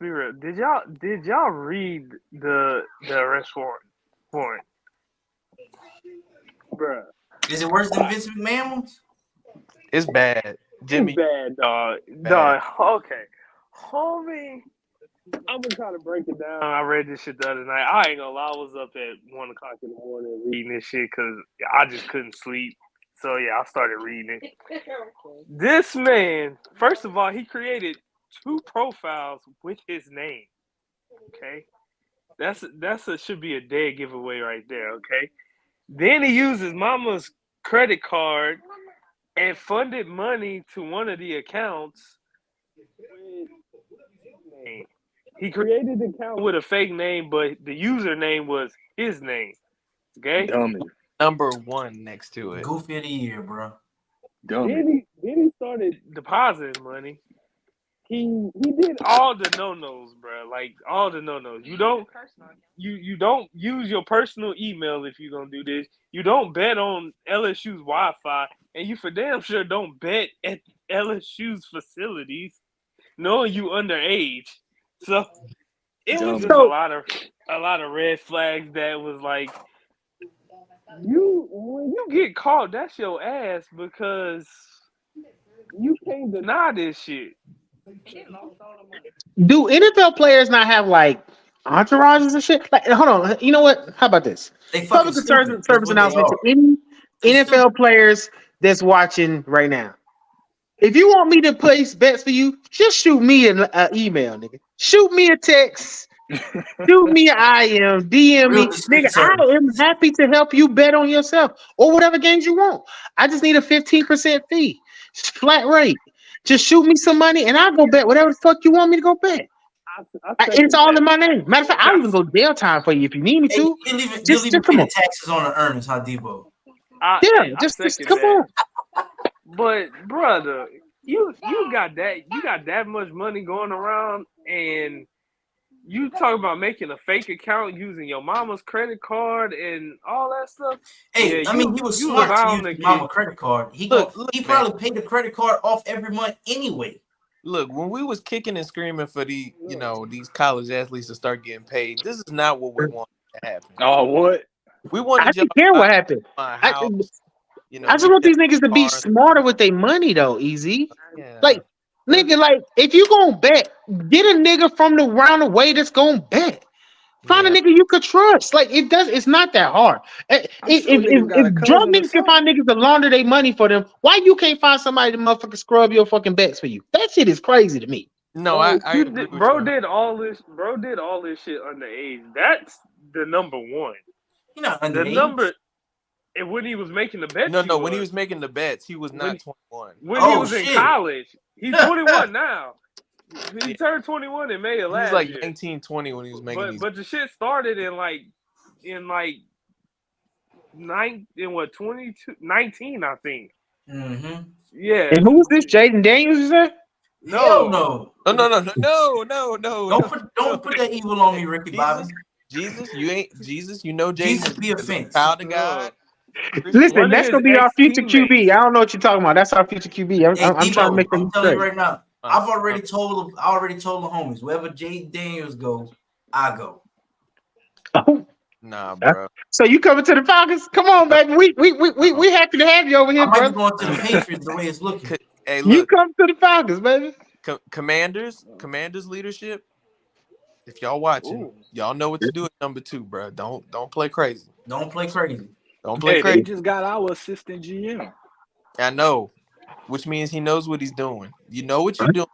C: real. Did y'all read the arrest warrant? Bruh.
A: Is it worse than Vince McMahon ones?
D: It's bad. Jimmy.
C: It's bad, dog. Dog. Okay. Homie, I'm gonna try to break it down. I read this shit the other night. I ain't gonna lie, I was up at 1 o'clock in the morning reading this shit because I just couldn't sleep. So yeah, I started reading it. This man, first of all, he created 2 profiles with his name. Okay, should be a dead giveaway right there. Okay, then he used his mama's credit card and funded money to one of the accounts with his name. He created the account with a fake name, but the username was his name. Okay,
F: Dummy.
D: Number 1 next to it.
A: Goofy of the year, bro.
F: Dummy.
C: Then he started depositing money. He did all the no-nos, bro. Like all the no-nos. You don't use your personal email if you're gonna do this. You don't bet on LSU's Wi-Fi, and you for damn sure don't bet at LSU's facilities, knowing you underage. So it was just a lot of red flags that was like, when you get caught, that's your ass, because you can't deny this shit.
B: Do NFL players not have like entourages and shit? Like, hold on. You know what? How about this?
A: They fucking
B: Public
A: stupid.
B: service announcement to any NFL players that's watching right now. If you want me to place bets for you, just shoot me an email, nigga. Shoot me a text. Shoot me an IM. DM me. Nigga, I am happy to help you bet on yourself or whatever games you want. I just need a 15% fee. Flat rate. Just shoot me some money and I'll go bet whatever the fuck you want me to go bet. It's all in my name. Matter of fact, I'll even go jail time for you if you need me to.
A: You'll even pay the taxes on the earnings, huh, Debo?
B: Just come on.
C: But brother, you got that much money going around, and you talk about making a fake account using your mama's credit card and all that stuff.
A: Hey,
C: yeah,
A: he was smart to use his mama's credit card. He probably paid the credit card off every month anyway.
D: Look, when we was kicking and screaming for these college athletes to start getting paid, this is not what we want to happen.
F: Oh, what?
D: We wanted
B: I don't care what happened. I just want these niggas to be smarter with their money, though, Easy. Yeah. Like, nigga, like, if you gonna bet, get a nigga from the round away that's gonna bet. Find a nigga you could trust. Like, it's not that hard. If drug niggas can find niggas to launder their money for them, why you can't find somebody to motherfucking scrub your fucking bets for you? That shit is crazy to me.
D: No, I
C: bro did all this shit underage. That's the number one.
A: You're not underage.
C: The number. And when he was making the bets,
D: no. When he was making the bets, he was not 21.
C: When he was in college, he's 21 now. He turned 21 in May of last year. He was like
D: 19, 20 when he was making these.
C: But the shit started in 19, I think.
A: Mm-hmm.
C: Yeah.
B: And who was this? Jaden Daniels, you said?
A: No.
D: Don't
A: put that evil on me, Ricky Bobby.
D: Jesus, you ain't Jesus. You know Jaden.
A: Jesus be a fence.
D: Child of God.
B: Listen, that's gonna be our future QB. I don't know what you're talking about. That's our future QB. I'm trying to make them.
A: I'm telling you right now. I already told the homies. Wherever Jaden Daniels goes, I go.
B: Oh.
D: Nah, bro.
B: So you coming to the Falcons? Come on, baby. We happy to have you over here,
A: I might
B: bro.
A: be going to the Patriots the way it's looking.
D: Hey, look,
B: you come to the Falcons, baby.
D: Commanders leadership. If y'all watching, y'all know what to do at number 2, bro. Don't play crazy.
A: Don't play crazy.
D: Don't play crazy.
F: They just got our assistant GM.
D: I know, which means he knows what he's doing. You know what you're doing.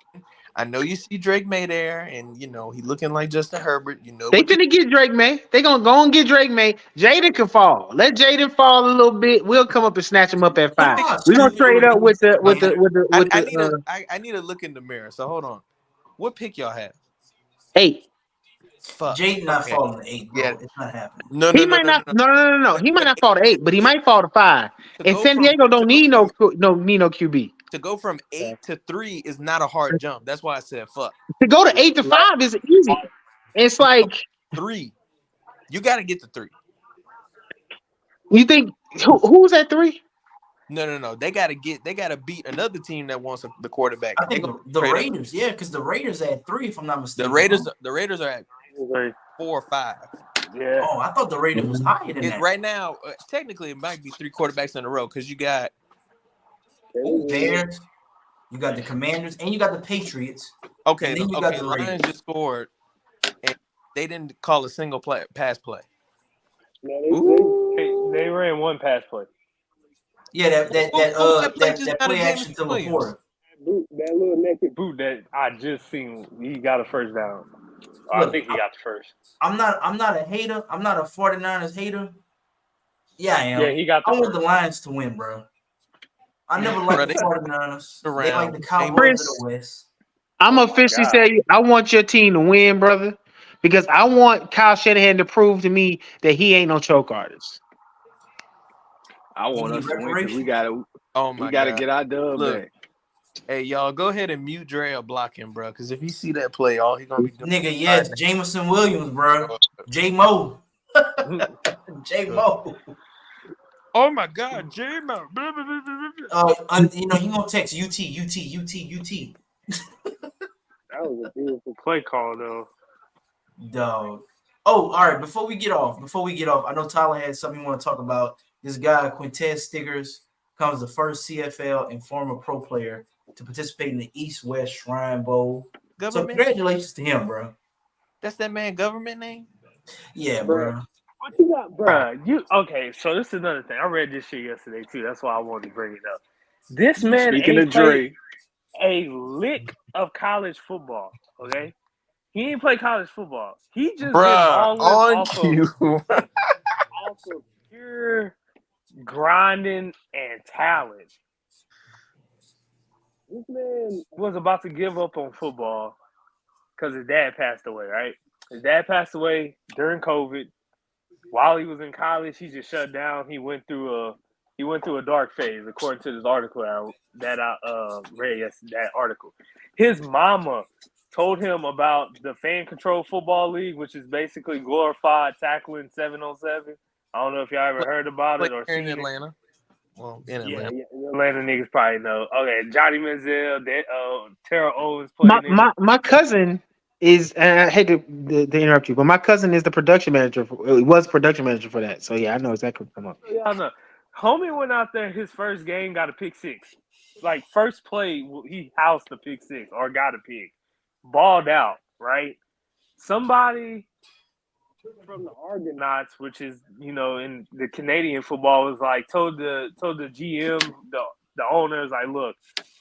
D: I know you see Drake May there, and he looking like Justin Herbert. You know
B: they finna get Drake May. They gonna go and get Drake May. Jaden can fall. Let Jaden fall a little bit. We'll come up and snatch him up at 5. We're gonna trade up with the.
D: I need to look in the mirror. So hold on. What pick y'all have?
B: 8.
A: Fuck. Jaden not falling to 8. Bro. Yeah, it's not happening.
B: No. He might not fall to 8, but he might fall to 5. And San Diego don't need no QB.
D: To go from 8 to 3 is not a hard jump. That's why I said fuck.
B: To go to 8 to 5 is easy. It's like
D: 3. You got to get to 3.
B: You think who's at 3?
D: No. They got to beat another team that wants the quarterback.
A: I think the Raiders, because the Raiders are at 3, if I'm not mistaken.
D: The Raiders are at 4 or 5.
C: Yeah.
A: Oh, I thought the Raiders was higher than that.
D: Right now, technically, it might be 3 quarterbacks in a row because you got
A: Bears, you got the Commanders, and you got the Patriots.
D: Okay, the Lions just scored, and they didn't call a single pass play.
C: They ran one pass play.
A: Yeah, that play action to Laporta.
C: That little naked boot that I just seen, he got a first down. I think he got the first.
A: I'm not a hater. I'm not a 49ers hater. Yeah, I am.
C: Yeah, he got the
A: I want
C: first.
A: the Lions to win, bro. I never liked the 49ers. They like the Cowboys
B: Chris,
A: of the West.
B: I'm officially saying I want your team to win, brother, because I want Kyle Shanahan to prove to me that he ain't no choke artist.
F: I want us to win because we gotta. We gotta get our dub back.
D: Hey, y'all, go ahead and mute Dre or block him, bro. Because if you see that play, all he gonna be doing.
A: Nigga, yes, Jameson Williams, bro. J Mo. J Mo.
D: Oh my God, J Mo.
A: You know he gonna text UT.
C: That was a beautiful play call, though.
A: Dog. Oh, all right. Before we get off, I know Tyler had something you want to talk about. This guy, Quintez Stiggers, becomes the first CFL and former pro player to participate in the East-West Shrine Bowl. So congratulations to him, bro.
D: That's that man government name?
A: Yeah, bro.
C: What you got, bro? Okay, so this is another thing. I read this shit yesterday, too. That's why I wanted to bring it up. This man ain't played a lick of college football, okay? He ain't play college football. He just been balling off of pure grinding and talent. This man was about to give up on football because his dad passed away, right? His dad passed away during COVID. While he was in college, he just shut down. He went through a dark phase, according to this article that I read yesterday. That article. His mama told him about the Fan Control Football League, which is basically glorified tackling 7-on-7. I don't know if y'all ever heard about it or seen it.
D: Atlanta. Well, in Atlanta.
C: Yeah, Atlanta niggas probably know. Okay, Johnny Manziel, Terrell Owens
B: played. My cousin is, and I hate to interrupt you, but my cousin is the production manager. Was production manager for that, so yeah, I know exactly what come up.
C: Yeah, I know. Homie went out there his first game, got a pick six. Like first play, he housed the pick six or got a pick, balled out. Right, somebody from the Argonauts, which is in the Canadian football, was like told the GM, the owners, like, look,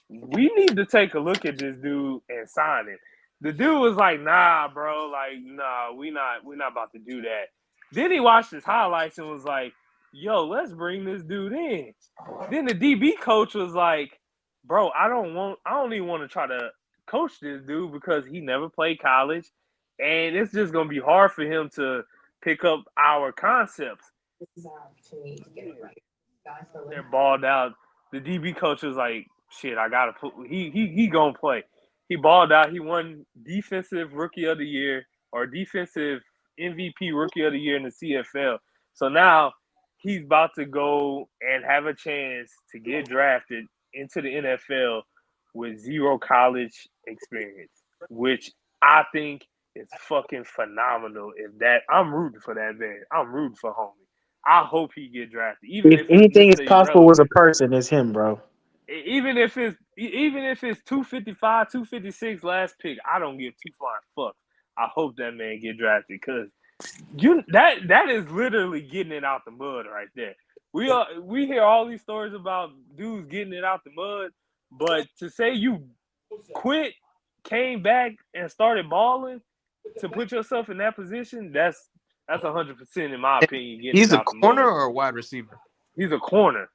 C: we need to take a look at this dude and sign him. The dude was like, nah, bro, like, nah, we not about to do that. Then he watched his highlights and was like, yo, let's bring this dude in. Then the DB coach was like, bro, I don't even want to try to coach this dude because he never played college, and it's just gonna be hard for him to pick up our concepts. They're balled out. The DB coach was like, shit, I gotta put he gonna play. He balled out. He won defensive rookie of the year or defensive MVP rookie of the year in the CFL. So now he's about to go and have a chance to get drafted into the NFL with zero college experience, which I think is fucking phenomenal. I'm rooting for that man. I'm rooting for homie. I hope he get drafted. Even
B: if anything is possible with a person, it's him, bro.
C: Even if it's 255, 256 last pick, I don't give two flying fucks. I hope that man get drafted because that is literally getting it out the mud right there. We hear all these stories about dudes getting it out the mud, but to say you quit, came back, and started balling to put yourself in that position, that's 100% in my opinion.
D: He's a corner or a wide receiver?
C: He's a corner.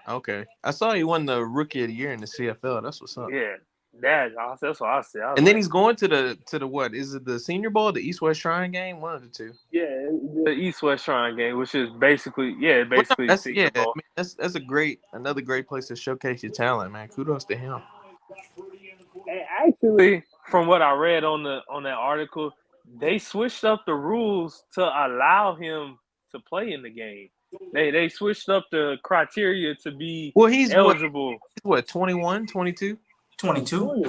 D: Okay, I saw he won the rookie of the year in the CFL. That's what's up.
C: Yeah, that's what I said.
D: And then he's going to the what? Is it the Senior Bowl, the East-West Shrine game? One of the two.
C: Yeah, the East-West Shrine game, which is basically
D: that's another great place to showcase your talent, man. Kudos to him.
C: And actually, from what I read on that article, they switched up the rules to allow him to play in the game. They switched up the criteria to be eligible.
D: What 21, 22?
A: 22.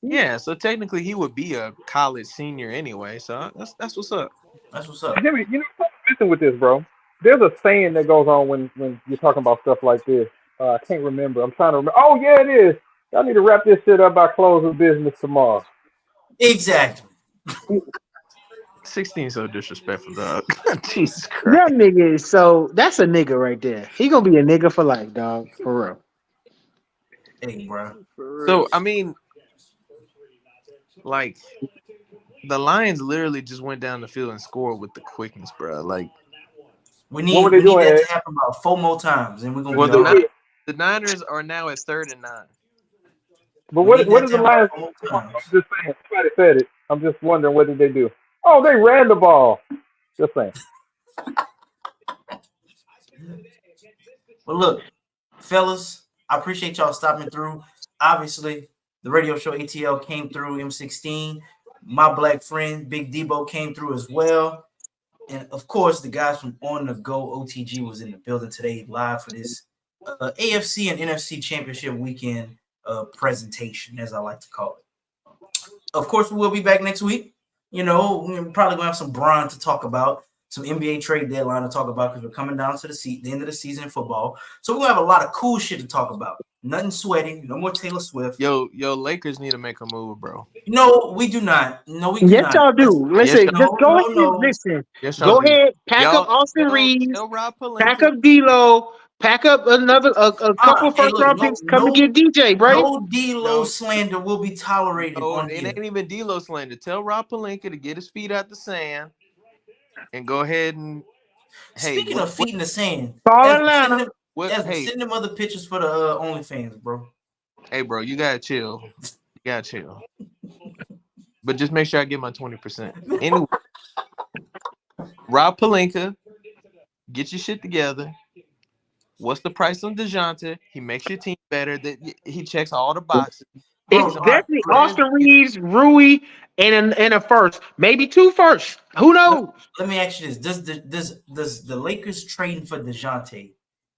D: Yeah, so technically he would be a college senior anyway. So that's what's up.
A: That's what's up.
E: Jimmy, listen with this, bro. There's a saying that goes on when you're talking about stuff like this. I can't remember. I'm trying to remember. Oh yeah, it is. Y'all need to wrap this shit up by close of business tomorrow.
A: Exactly.
D: 16 so disrespectful, dog. Jesus Christ.
B: That nigga is that's a nigga right there. He gonna be a nigga for life, dog. For real.
A: Hey, bro.
D: So I mean, like, The Lions literally just went down the field and scored with the quickness, bro. Like
A: we
E: What were
A: need
E: they doing,
A: that
E: Ed?
A: to happen about 4 more times, and we're gonna
D: well,
A: be all right.
D: The Niners are now at 3rd and 9.
E: But
A: We need
E: what
A: that
E: did
A: to
E: the
A: happen
E: Lions?
A: about 4 more
E: I'm
A: times.
E: just saying. Somebody said it. I'm just wondering what did they do? Oh, they ran the ball. Just saying.
A: But look, fellas, I appreciate y'all stopping through. Obviously, the radio show ATL came through M16. My black friend Big Debo came through as well. And of course, the guys from On the Go OTG was in the building today live for this AFC and NFC Championship weekend presentation, as I like to call it. Of course, we will be back next week. You know, we're probably going to have some Bron to talk about, some NBA trade deadline to talk about because we're coming down to the end of the season in football. So we're going to have a lot of cool shit to talk about. Nothing sweaty. No more Taylor Swift.
D: Yo, Lakers need to make a move, bro.
A: No, we do not. No, we do
B: Yes,
A: not.
B: y'all do. Listen,
D: Yes,
B: just go ahead.
A: No.
B: Listen,
D: Yes, y'all
B: go
D: do.
B: ahead. Pack
D: Y'all,
B: up Austin Reeves.
D: tell Rob Pelinka.
B: Pack up D'Lo. Pack up a couple first round picks. Come and get DJ, bro.
A: No D'Lo slander will be tolerated on
D: it
A: here.
D: ain't even D'Lo slander. Tell Rob Pelinka to get his feet out the sand and go ahead and.
A: Speaking of feet in the sand,
B: call Atlanta.
A: Send them other pictures for the OnlyFans, bro.
D: Hey, bro, you gotta chill. But just make sure I get my 20%. Anyway, Rob Pelinka, get your shit together. What's the price on DeJounte? He makes your team better. That he checks all the boxes.
B: It's definitely Austin Reeves, Rui, and a first, maybe 2 firsts. Who knows?
A: Let me ask you this: Does the Lakers trading for DeJounte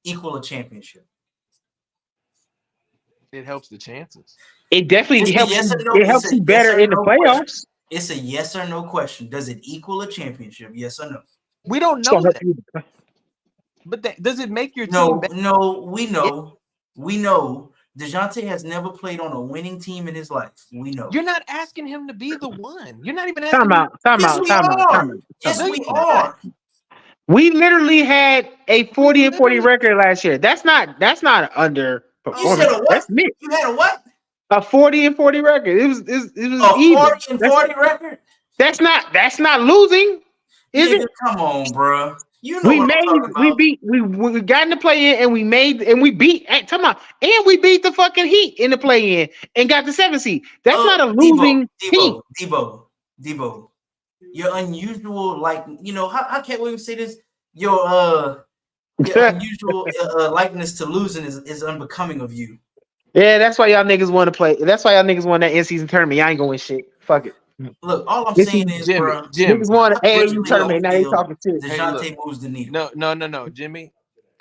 A: equal a championship?
D: It helps the chances.
B: It definitely helps. It helps you better in the playoffs.
A: It's a yes or no question. Does it equal a championship? Yes or no?
D: We don't know that. But does it make your team better?
A: No, we know. We know DeJounte has never played on a winning team in his life. We know.
D: You're not asking him to be the one. You're not even
B: asking
D: Time
B: out.
A: Yes, we are.
B: We literally had a 40 and 40 record last year. That's not underperformance.
A: You said a what?
B: That's me.
A: You had a what?
B: A 40 and 40 record. It was
A: a
B: even.
A: 40 and 40 record.
B: That's not losing, is it?
A: Come on, bro. You know what I'm talking about.
B: We got in the play-in and we beat. And we beat the fucking Heat in the play-in and got the 7th seed. That's not a losing team.
A: Debo. Your unusual, how can't we even say this? Your unusual likeness to losing is unbecoming of you.
B: Yeah, that's why y'all niggas want to play. That's why y'all niggas want that in-season tournament. Y'all ain't going to win shit. Fuck it.
A: Look, all I'm saying is, bro,
B: niggas want an AAU tournament. Now they talking shit.
A: DeJounte moves the needle.
D: No, Jimmy.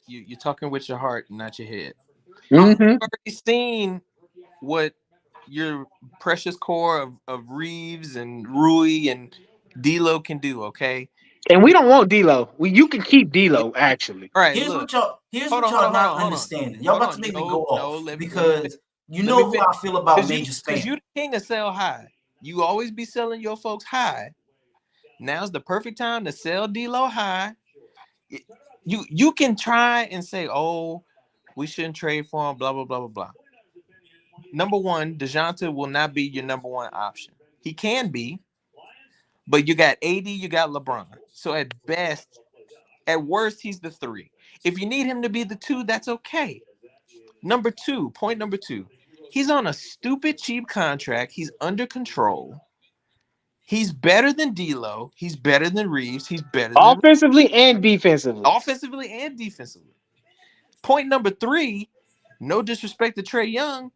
D: You're talking with your heart, not your head.
B: Mm-hmm.
D: I've already seen what your precious core of Reeves and Rui and D'Lo can do. Okay,
B: and we don't want D'Lo. You can keep D'Lo actually.
D: All right.
A: Here's what y'all not understanding. Y'all about to make me go off because you know who I feel about Major Span.
D: Because you're the king of sell high. You always be selling your folks high. Now's the perfect time to sell D'Lo high. You can try and say, oh, we shouldn't trade for him, blah, blah, blah, blah, blah. Number one, DeJounte will not be your number one option. He can be, but you got AD, you got LeBron. So at worst, he's the 3. If you need him to be the 2, that's okay. Point number two, he's on a stupid cheap contract. He's under control. He's better than D'Lo. He's better than Reeves. He's better than
B: offensively and defensively.
D: Point number 3, no disrespect to Trae Young,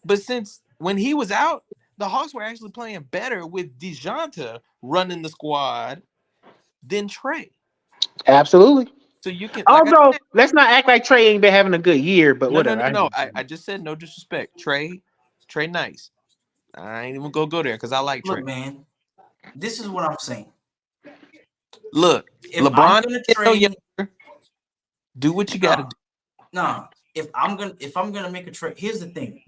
D: but since when he was out, the Hawks were actually playing better with DeJounte running the squad than Trae.
B: Absolutely.
D: So you can.
B: Although let's not act like Trae ain't been having a good year, but whatever.
D: No. I just said no disrespect. Trae nice. I ain't even go there because I like Trae.
A: Look, man, this is what I'm saying.
D: Look, if LeBron do what you gotta do.
A: No, if I'm gonna make a trade, here's the thing.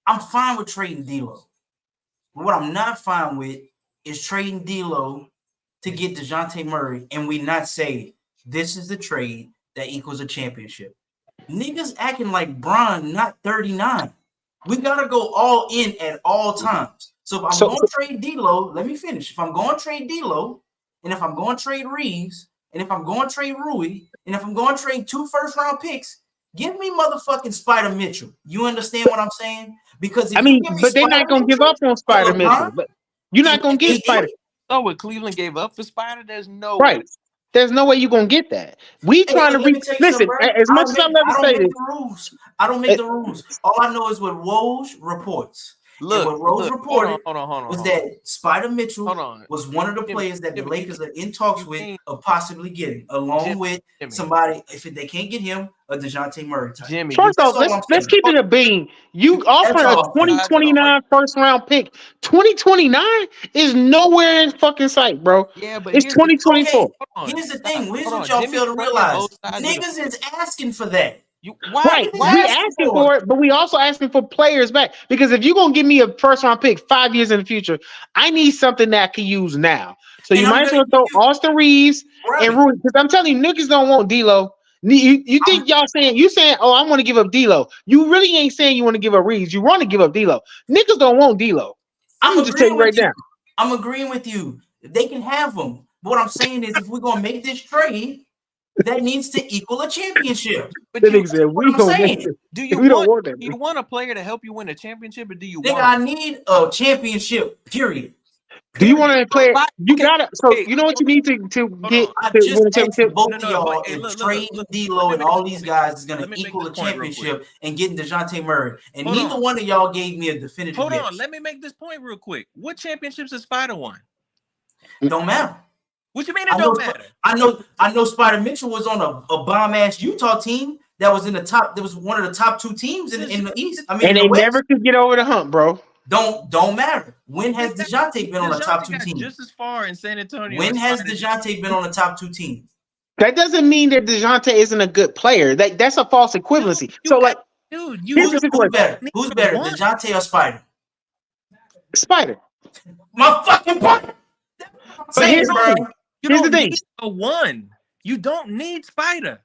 A: I'm fine with trading D'Lo. But what I'm not fine with is trading D'Lo to get DeJounte Murray, and we not say this is the trade that equals a championship. Niggas acting like Bron, not 39. We gotta go all in at all times. So if I'm going to trade D'Lo, let me finish. If I'm going to trade D'Lo, and if I'm going to trade Reeves, and if I'm going to trade Rui, and if I'm going to trade 2 first-round picks, give me motherfucking Spider Mitchell. You understand what I'm saying? Because if you give me
B: but they're not going to give up on Spider Mitchell. But you're not going to get Spider.
D: So what Cleveland gave up for Spider, there's no
B: way. There's no way you're going to get that. We trying to listen, as much as I love to say this.
A: I don't make the rules. All I know is what Woj reports.
D: Look,
A: and what Rose reported
D: hold on,
A: was that Spider Mitchell was one of the players that the Lakers are in talks with of possibly getting, along with somebody, if they can't get him, a DeJounte Murray type.
B: First off, let's keep it a bean. You offering a 2029 first round pick. 2029 is nowhere in fucking sight, bro.
D: Yeah, but
B: it's 2024.
A: Okay, here's the thing. Here's what y'all fail to realize. Niggas is asking for that.
B: Why we asking for it, but we also asking for players back. Because if you're gonna give me a first round pick 5 years in the future, I need something that I can use now. So you might as well throw Austin Reeves and Rui. Because I'm telling you, niggas don't want D'Lo. You think y'all saying oh, I want to give up D'Lo. You really ain't saying you want to give up Reeves. You want to give up D'Lo. Niggas don't want D'Lo. I'm gonna just tell you right now.
A: I'm agreeing with you. They can have them. But what I'm saying is, if we're gonna make this trade, that needs to equal a championship.
D: But do you want a player to help you win a championship, or do you want?
A: I need a championship. Period.
B: Do you want to play? You gotta. So you know what you need to get to win a championship.
A: Both of y'all trade D'Lo and all these guys is gonna equal a championship and getting DeJounte Murray. And neither one of y'all gave me a definitive.
D: Hold on, let me make this point real quick. What championships has Spider won?
A: Don't matter.
D: What you mean it don't matter?
A: I know Spider Mitchell was on a bomb ass Utah team that was in the top. That was one of the top 2 teams in the East. I mean,
B: and they never could get over the hump, bro.
A: Don't matter. When has DeJounte been on the top 2 teams?
D: Just as far in San Antonio.
A: When has DeJounte been on the top 2 teams?
B: That doesn't mean that DeJounte isn't a good player. That's a false equivalency.
A: Who's better? Who's better, DeJounte or Spider?
B: Spider.
A: My fucking point.
B: But here's the thing.
D: A 1. You don't need Spider.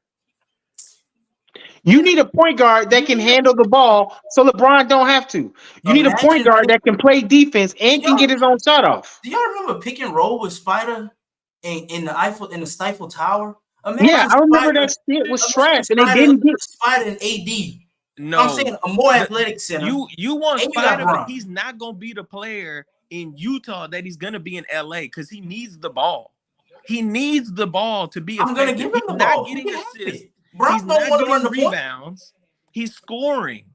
B: You need a point guard that can handle the ball, so LeBron don't have to. You need a point guard that can play defense and can get his own shot off.
A: Do y'all remember pick and roll with Spider in the Stifle Tower?
B: Yeah, I remember that shit was trash, and they didn't get
A: Spider and AD.
D: No,
A: I'm saying a more athletic center.
D: You want Spider, but he's not gonna be the player in Utah that he's gonna be in LA because he needs the ball. He needs the ball to be effective.
A: I'm gonna give him the ball.
D: Not getting assists.
A: He's not getting
D: rebounds. He's scoring.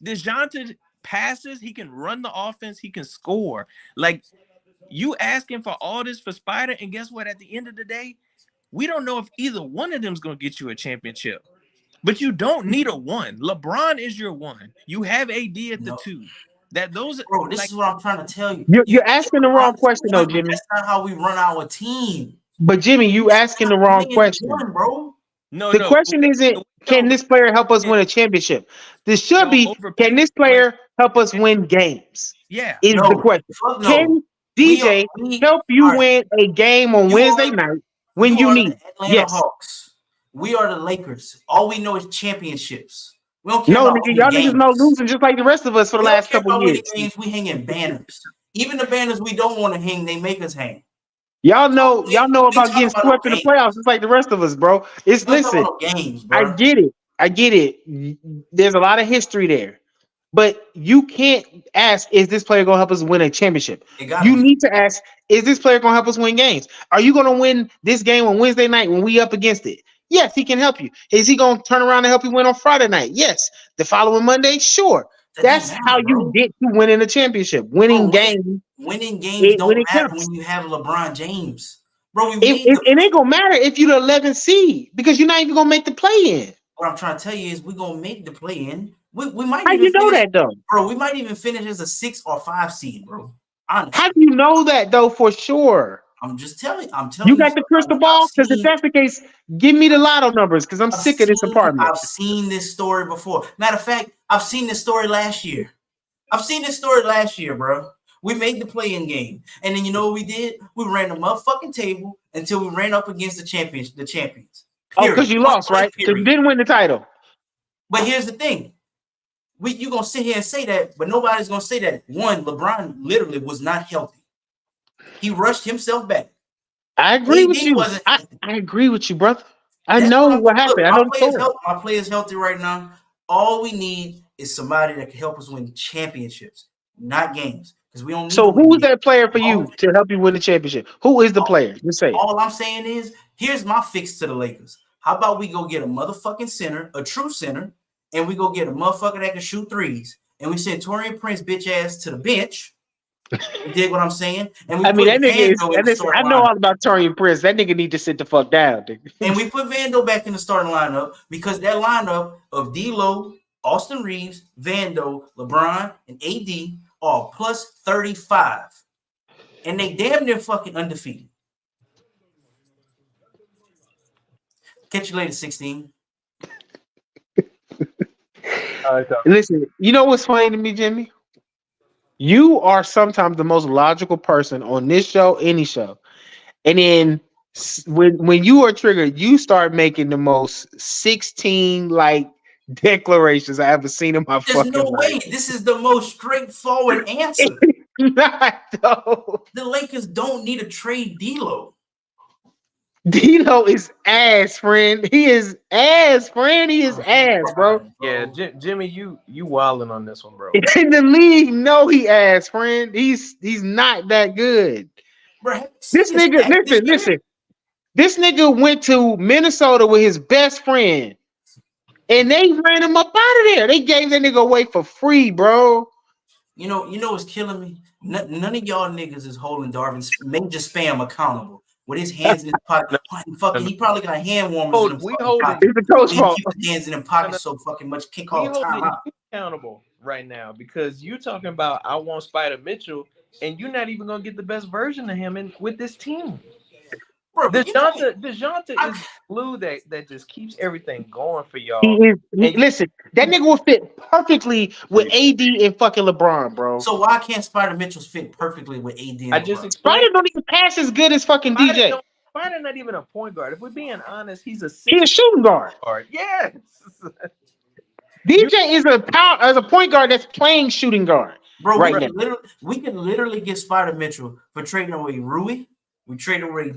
D: DeJounte passes. He can run the offense. He can score. Like, you asking for all this for Spider, and guess what? At the end of the day, we don't know if either one of them is going to get you a championship. But you don't need a 1. LeBron is your 1. You have AD at the 2.
A: Bro, this is what I'm trying to tell you.
B: You're asking the wrong question, though, Jimmy.
A: That's not how we run our team.
B: But Jimmy, you asking the wrong question,
A: bro.
B: The question isn't, can this player help us win a championship? This should be, can this player help us win games?
D: Yeah.
B: Is the question. Can DJ help you win a game on Wednesday night when you need?
A: Atlanta Hawks. We are the Lakers. All we know is championships. We don't care about
B: y'all niggas know losing just like the rest of us for the last couple of years.
A: Games we hang in banners. Even the banners we don't want to hang, they make us hang.
B: Y'all know about getting swept in the playoffs just like the rest of us, bro. Listen,
A: games, bro.
B: I get it. There's a lot of history there. But you can't ask, is this player gonna help us win a championship? You need to ask, is this player gonna help us win games? Are you gonna win this game on Wednesday night when we up against it? Yes, he can help you. Is he gonna turn around and help you win on Friday night? Yes. The following Monday, sure. That's how you get to winning a championship. Winning games
A: don't matter when you have LeBron James. Bro,
B: it ain't gonna matter if you're the 11th seed because you're not even gonna make the play-in.
A: What I'm trying to tell you is we're gonna make the play-in. We might
B: how
A: even
B: you know that though?
A: Bro, we might even finish as a 6 or 5 seed, bro. Honestly.
B: How do you know that though for sure?
A: I'm telling
B: you got the crystal ball? Because if that's the case, give me the lotto numbers because I'm sick of this apartment.
A: I've seen this story before. Matter of fact, I've seen this story last year. Bro. We made the play-in game. And then you know what we did? We ran the motherfucking table until we ran up against the champions.
B: Oh, because you lost, right? Because you didn't win the title.
A: But here's the thing. You gonna sit here and say that, but nobody's gonna say that. One, LeBron literally was not healthy. He rushed himself back.
B: I agree with you. I agree with you, brother. I know what happened. I know the story.
A: My player's healthy right now. All we need is somebody that can help us win championships, not games. Because we don't need.
B: So who's that player for you to help you win the championship? Who is the player? Just say it.
A: All I'm saying is, here's my fix to the Lakers. How about we go get a motherfucking center, a true center, and we go get a motherfucker that can shoot threes, and we send Taurean Prince bitch ass to the bench. You dig what I'm saying? And we
B: I mean, that nigga is. I know all about Taurean Prince. That nigga need to sit the fuck down.
A: And we put Vando back in the starting lineup because that lineup of D'Lo, Austin Reeves, Vando, LeBron, and AD are plus 35, and they damn near fucking undefeated. Catch you later, 16.
B: Listen, you know what's funny to me, Jimmy? You are sometimes the most logical person on this show, any show. And then when you are triggered, you start making the most 16 like declarations I ever seen in my fucking life.
A: There's no way. This is the most straightforward answer.
B: Not though.
A: The Lakers don't need to trade D'Lo.
B: D'Lo is ass, friend. He is ass, friend. He is ass, bro.
D: Yeah, Jimmy, you wilding on this one, bro.
B: In the league, no, he ass, friend. He's not that good.
A: Bro,
B: this nigga, listen. This nigga went to Minnesota with his best friend, and they ran him up out of there. They gave that nigga away for free, bro.
A: You know what's killing me? None of y'all niggas is holding Darvin's major spam accountable. With his hands in his pocket, he probably got hand warmers in his pocket.
B: It's the coach fault.
A: His hands in his pocket so fucking much. Can't call it timeout.
D: Accountable right now because you talking about I want Spider Mitchell, and you're not even gonna get the best version of him with this team. Bro, DeJounte is glue that just keeps everything going for y'all.
B: Listen, that nigga will fit perfectly with AD and fucking LeBron, bro.
A: So why can't Spider Mitchell fit perfectly with AD and LeBron?
B: Spider don't even pass as good as fucking DJ.
D: Spider not even a point guard. If we're being honest, he's a
B: shooting guard.
D: Yes.
B: DJ is a point guard that's playing shooting guard.
A: Bro, now. We can literally get Spider Mitchell for trading away Rui. We traded away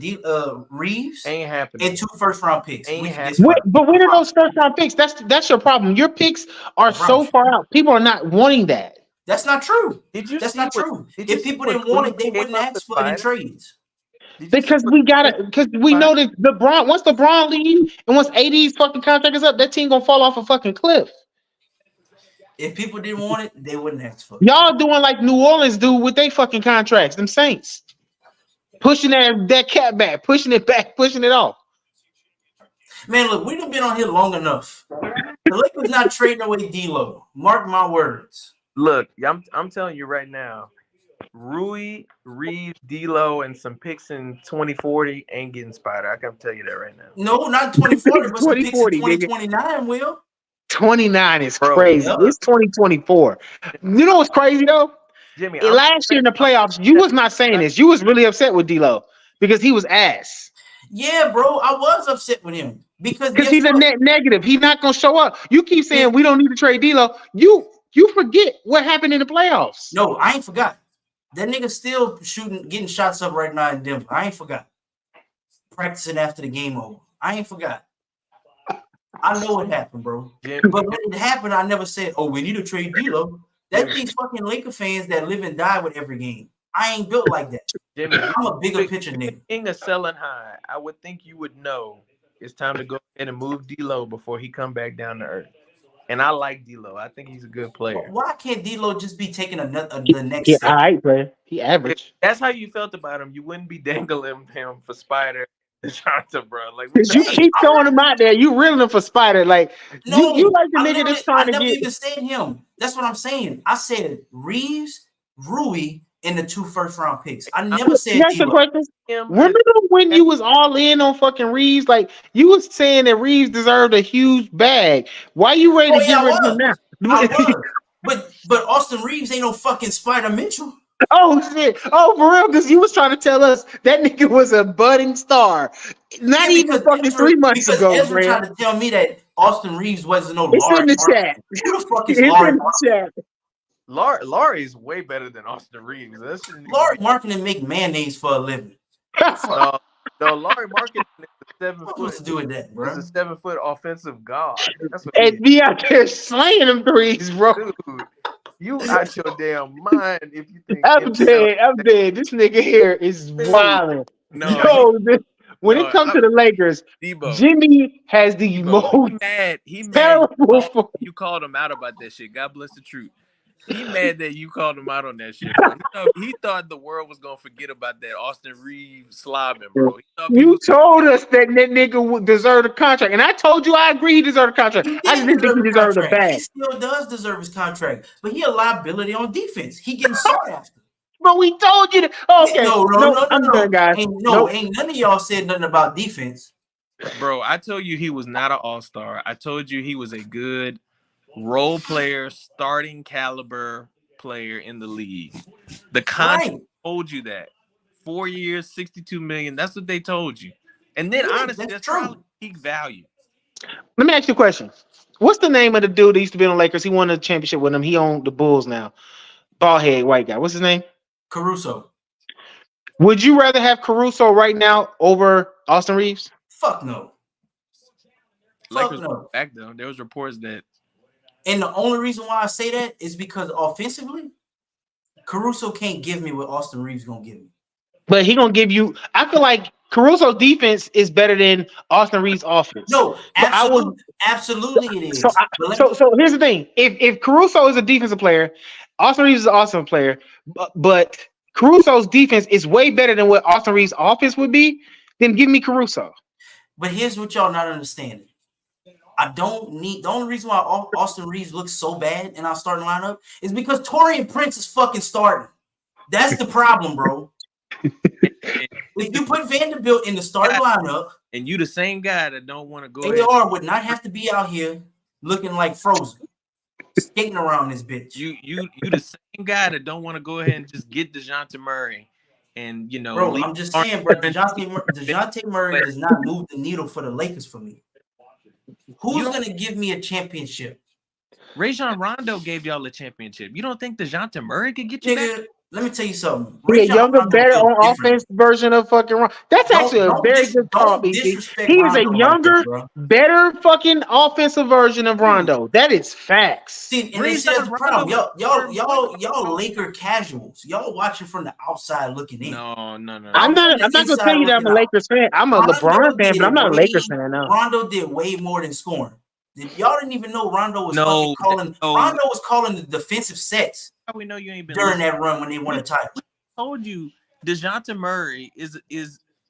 A: Reeves.
D: Ain't happening.
A: And 2 first-round picks.
B: But when are those first-round picks? That's your problem. Your picks are so far out. People are not wanting that.
A: That's not true. That's not true. If people didn't want it, they wouldn't ask for it in trades.
B: Because we know that once LeBron leaves and once AD's fucking contract is up, that team gonna fall off a fucking cliff.
A: If people didn't want it, they wouldn't ask for it.
B: Y'all doing like New Orleans do with their fucking contracts, them Saints. Pushing that cap back, pushing it back, pushing it off.
A: Man, look, we done been on here long enough. The Lakers not trading away D'Lo. Mark my words.
D: Look, I'm telling you right now, Rui, Reeves, D'Lo, and some picks in 2040 ain't getting Spider. I can tell you that right now.
A: No, not 2040, but some picks in 2029 will.
B: 29 is crazy. Yeah. It's 2024. You know what's crazy though?
D: Jimmy,
B: last year in the playoffs, you was not saying this. You was really upset with D'Lo because he was ass.
A: Yeah, bro, I was upset with him because
B: he's a net negative. He's not gonna show up. You keep saying we don't need to trade D'Lo. You forget what happened in the playoffs.
A: No, I ain't forgot. That nigga still getting shots up right now in Denver. I ain't forgot. Practicing after the game over. I ain't forgot. I know what happened, bro. Yeah. But when it happened, I never said, "Oh, we need to trade D'Lo." That's these fucking Laker fans that live and die with every game. I ain't built like that. Jimmy, I'm a bigger picture nigga.
D: King of selling high, I would think you would know it's time to go ahead and move D'Lo before he come back down to earth. And I like D'Lo. I think he's a good player.
A: Why can't D'Lo just be taking the next?
B: Yeah, all right, player. He average.
D: If that's how you felt about him, you wouldn't be dangling him for Spider. Bro, like
B: you keep throwing him out there, you reeling him for Spider. Like
A: no,
B: you like the nigga that's trying to get.
A: I never even said him. That's what I'm saying. I said Reeves, Rui, and the 2 first-round picks. I never said D'Lo.
B: Remember when you was all in on fucking Reeves? Like you was saying that Reeves deserved a huge bag. Why you ready to get rid of him now?
A: But Austin Reeves ain't no fucking Spider Mitchell.
B: Oh shit! Oh, for real? Because you was trying to tell us that nigga was a budding star, not even fucking 3 months ago.
A: Ezra trying to tell me that Austin Reeves wasn't no
B: It's
A: Laurie
B: in the
A: Marketing.
B: chat.
A: Who the fuck is
B: It's
A: Laurie
B: in
A: Marketing?
B: the chat.
D: Laurie is way better than Austin Reeves. That shouldn't even
A: Laurie
D: be.
A: Marketing make mayonnaise for a living.
D: No, Laurie Marketing is a 7
A: What's
D: foot.
A: supposed to do with that,
D: Is
A: bro?
D: a 7 foot offensive god. That's what
B: And be out there slaying them threes, bro.
D: dude. You out your damn mind if you think
B: I'm dead. This nigga here is wilding.
D: No,
B: When it comes to the Lakers,
D: Debo.
B: Jimmy has the most
D: He mad.
B: terrible.
D: You called him out about that shit. God bless the truth. He mad that you called him out on that shit, bro. He thought the world was gonna forget about that Austin Reeves slobbing, bro.
B: You told us that nigga would deserve a contract, and I told you I agree he deserved a contract. I just didn't think he deserved a bag.
A: He still does deserve his contract, but he a liability on defense. He getting sought after.
B: But we told you that. Oh, okay, no, I'm done, guys.
A: Ain't none of y'all said nothing about defense,
D: bro. I told you he was not an all-star. I told you he was a good role player, starting caliber player in the league. The contract told you that. 4 years, $62 million. That's what they told you. And then honestly, that's probably peak value.
B: Let me ask you a question. What's the name of the dude that used to be on the Lakers? He won a championship with them. He owned the Bulls now. Bald head white guy. What's his name?
A: Caruso.
B: Would you rather have Caruso right now over Austin Reeves?
A: Fuck no.
D: Lakers back though. There was reports that.
A: And the only reason why I say that is because offensively, Caruso can't give me what Austin Reeves gonna give me.
B: But he gonna give you. I feel like Caruso's defense is better than Austin Reeves' offense.
A: No, absolutely it is.
B: So here's the thing: if Caruso is a defensive player, Austin Reeves is an awesome player, but Caruso's defense is way better than what Austin Reeves' offense would be. Then give me Caruso.
A: But here's what y'all not understanding. I don't need the only reason why Austin Reeves looks so bad in our starting lineup is because Taurean Prince is fucking starting. That's the problem, bro. If you put Vanderbilt in the starting lineup,
D: and you the same guy that don't want to go,
A: AR would not have to be out here looking like Frozen, skating around this bitch.
D: You the same guy that don't want to go ahead and just get DeJounte Murray, and
A: bro. I'm just saying, bro. DeJounte Murray does not move the needle for the Lakers for me. Who's gonna give me a championship?
D: Rajon Rondo gave y'all a championship. You don't think DeJounte Murray could get you back?
A: Let me tell you something.
B: He a younger, better on offense version of fucking Rondo. That's actually a very good call, BC. He is a younger, better fucking offensive version of Rondo. That is facts.
A: See, and that's the problem. Y'all Laker casuals. Y'all watching from the outside looking in.
D: No.
B: I'm not gonna tell you that I'm a Lakers fan. I'm a LeBron fan, but I'm not a Lakers fan now.
A: Rondo did way more than scoring. Y'all didn't even know Rondo was calling. Rondo was calling the defensive sets.
D: How we know you ain't been
A: during that run when they won a title?
D: I told you DeJounte Murray is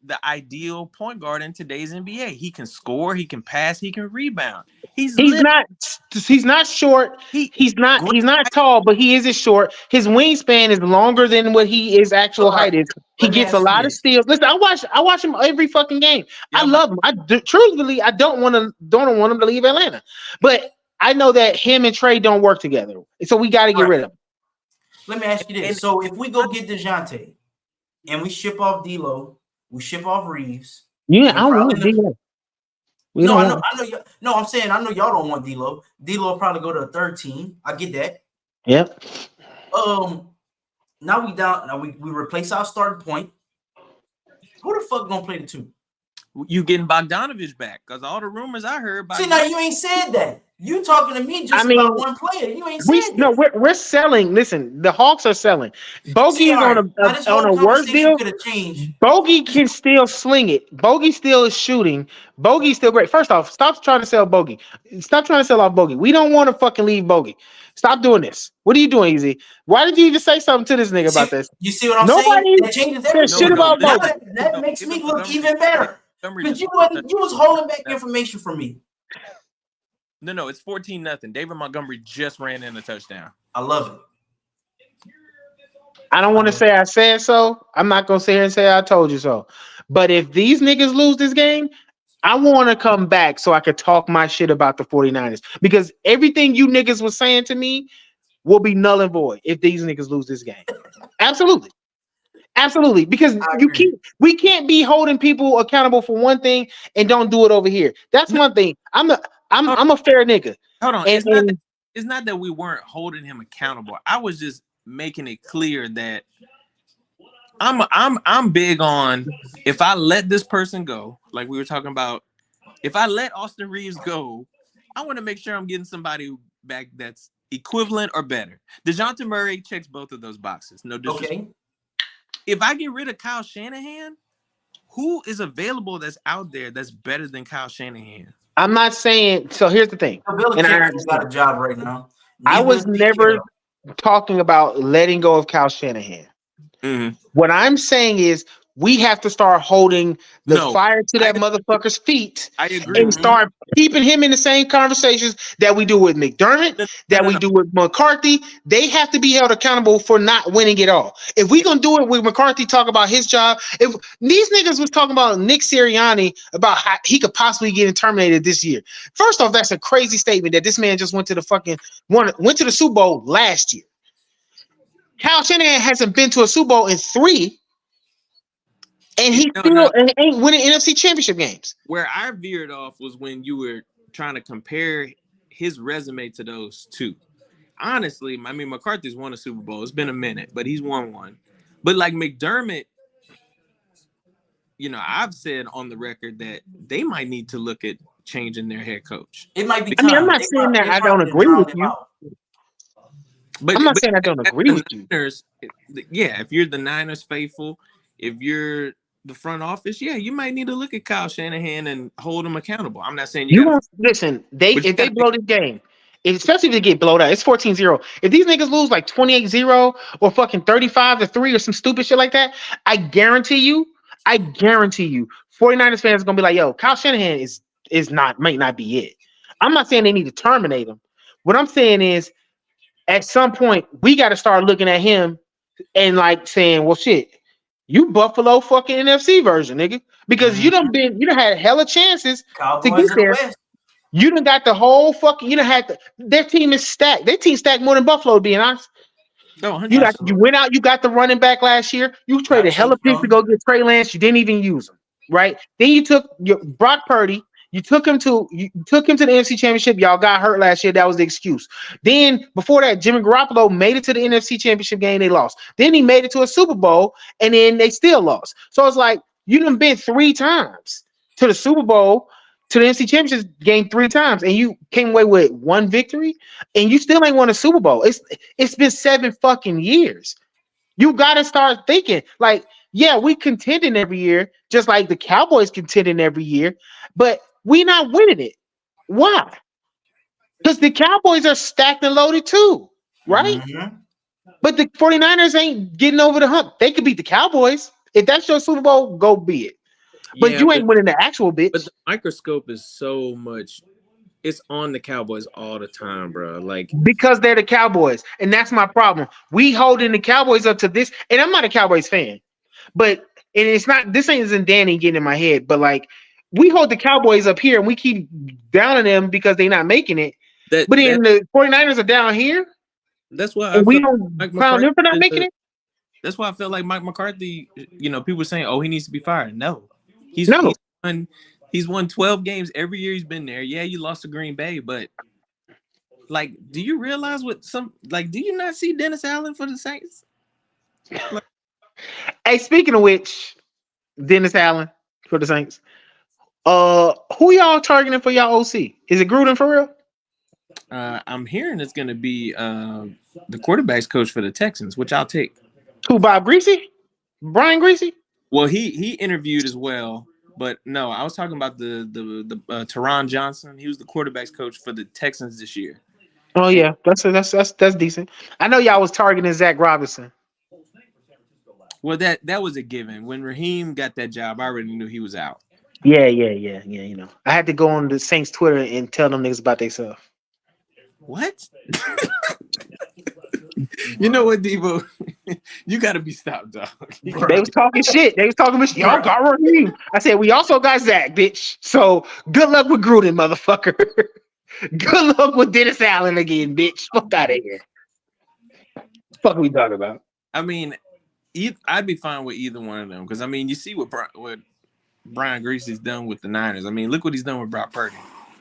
D: the ideal point guard in today's NBA. He can score, he can pass, he can rebound. He's
B: not short. He's not tall, but he isn't short. His wingspan is longer than what his actual height is. He gets a lot of steals. Listen, I watch him every fucking game. I love him. Truthfully, I don't want him to leave Atlanta, but I know that him and Trey don't work together, so we got to get rid of him.
A: Let me ask you this: so if we go get DeJounte and we ship off D'Lo, we ship off Reeves.
B: Yeah, I don't want D'Lo.
A: No, I'm saying I know y'all don't want D'Lo. D'Lo will probably go to a third team. I get that.
B: Yep.
A: Now we down. Now we replace our starting point. Who the fuck gonna play the two?
D: You getting Bogdanovich back? Because all the rumors I heard.
A: See, now you ain't said that. You talking to me about one player. You ain't said that.
B: No, we're selling. Listen, the Hawks are selling. Bogey is on a worse deal. Bogey can still sling it. Bogey still is shooting. Bogey's still great. First off, stop trying to sell Bogey. Stop trying to sell off Bogey. We don't want to fucking leave Bogey. Stop doing this. What are you doing, Easy? Why did you even say something to this nigga about this?
A: You see what I'm saying? That changes everything.
B: Shit about Bogey.
A: That makes me look even better. Because you was holding back information from me.
D: No, it's 14-0. David Montgomery just ran in a touchdown.
A: I love it.
B: I don't want to say I said so. I'm not going to sit here and say I told you so. But if these niggas lose this game, I want to come back so I could talk my shit about the 49ers. Because everything you niggas was saying to me will be null and void if these niggas lose this game. Absolutely. Absolutely, because we can't be holding people accountable for one thing and don't do it over here. That's one thing. I'm a fair nigga.
D: Hold on.
B: And
D: It's not that we weren't holding him accountable. I was just making it clear that I'm big on, if I let this person go, like we were talking about, if I let Austin Reeves go, I want to make sure I'm getting somebody back that's equivalent or better. DeJounte Murray checks both of those boxes. No disrespect. Okay. If I get rid of Kyle Shanahan, who is available that's out there that's better than Kyle Shanahan?
B: I'm not saying. So here's the thing.
A: And Belichick's got a job right now.
B: I was never talking about letting go of Kyle Shanahan. Mm-hmm. What I'm saying is we have to start holding the fire to that motherfucker's feet.
D: I agree.
B: And start keeping him in the same conversations that we do with McDermott, we do with McCarthy. They have to be held accountable for not winning it all. If we're going to do it with McCarthy, talk about his job. If these niggas was talking about Nick Sirianni, about how he could possibly get terminated this year. First off, that's a crazy statement that this man just went to the Super Bowl last year. Kyle Shanahan hasn't been to a Super Bowl in 3. And he still ain't winning NFC championship games.
D: Where I veered off was when you were trying to compare his resume to those two. Honestly, I mean, McCarthy's won a Super Bowl. It's been a minute, but he's won one. But like McDermott, I've said on the record that they might need to look at changing their head coach.
A: It might be.
B: I mean, I'm not saying that I don't agree with you. But I'm not saying I don't agree with you.
D: Yeah, if you're the Niners faithful, if you're the front office, you might need to look at Kyle Shanahan and hold him accountable. I'm not saying
B: you won't listen. If they blow this game, especially if they get blowed out, it's 14-0. If these niggas lose like 28-0 or fucking 35-3 or some stupid shit like that, I guarantee you, 49ers fans are gonna be like, yo, Kyle Shanahan might not be it. I'm not saying they need to terminate him. What I'm saying is, at some point, we got to start looking at him and like saying, well, shit. You Buffalo fucking NFC version, nigga. Because you done had hella chances to get there. You done got the whole fucking, their team is stacked. Their team stacked more than Buffalo, to be honest. You went out, you got the running back last year. You traded hella picks to go get Trey Lance. You didn't even use him, right? Then you took your Brock Purdy. You took him to the NFC Championship. Y'all got hurt last year. That was the excuse. Then before that, Jimmy Garoppolo made it to the NFC Championship game. They lost. Then he made it to a Super Bowl, and then they still lost. So it's like you done been 3 times to the Super Bowl, to the NFC Championship game 3 times, and you came away with 1 victory, and you still ain't won a Super Bowl. It's been 7 fucking years. You got to start thinking like, yeah, we contending every year, just like the Cowboys contending every year, but we not winning it. Why? Because the Cowboys are stacked and loaded too, right? Mm-hmm. But the 49ers ain't getting over the hump. They could beat the Cowboys. If that's your Super Bowl, go be it. But you ain't winning the actual bitch.
D: But the microscope is so much. It's on the Cowboys all the time, bro. Like,
B: because they're the Cowboys. And that's my problem. We holding the Cowboys up to this. And I'm not a Cowboys fan. But and it's not, this ain't Danny getting in my head, but like, we hold the Cowboys up here and we keep downing them because they're not making it. But then the 49ers are down here.
D: That's why
B: we don't clown them for not making it.
D: That's why I felt like Mike McCarthy, people were saying, oh, he needs to be fired. No. He's won 12 games every year he's been there. Yeah, you lost to Green Bay, but like, do you realize do you not see Dennis Allen for the Saints?
B: Like, hey, speaking of which, Dennis Allen for the Saints. Who y'all targeting for y'all OC? Is it Gruden for real?
D: I'm hearing it's going to be the quarterback's coach for the Texans, which I'll take.
B: Who, Bob Greasy? Brian Greasy?
D: Well, he interviewed as well, but no, I was talking about the Teron Johnson. He was the quarterback's coach for the Texans this year.
B: Oh yeah, that's decent. I know y'all was targeting Zach Robinson.
D: Well, that was a given. When Raheem got that job, I already knew he was out.
B: Yeah. I had to go on the Saints Twitter and tell them niggas about themselves.
D: What? You know what, Devo? You got to be stopped, dog.
B: They was talking shit. They was talking shit. Y'all got Raheem. I said, we also got Zach, bitch. So good luck with Gruden, motherfucker. Good luck with Dennis Allen again, bitch. Fuck out of here. What are we talking about?
D: I mean, I'd be fine with either one of them because, I mean, you see what Brian Greasy's done with the Niners. I mean, look what he's done with Brock Purdy.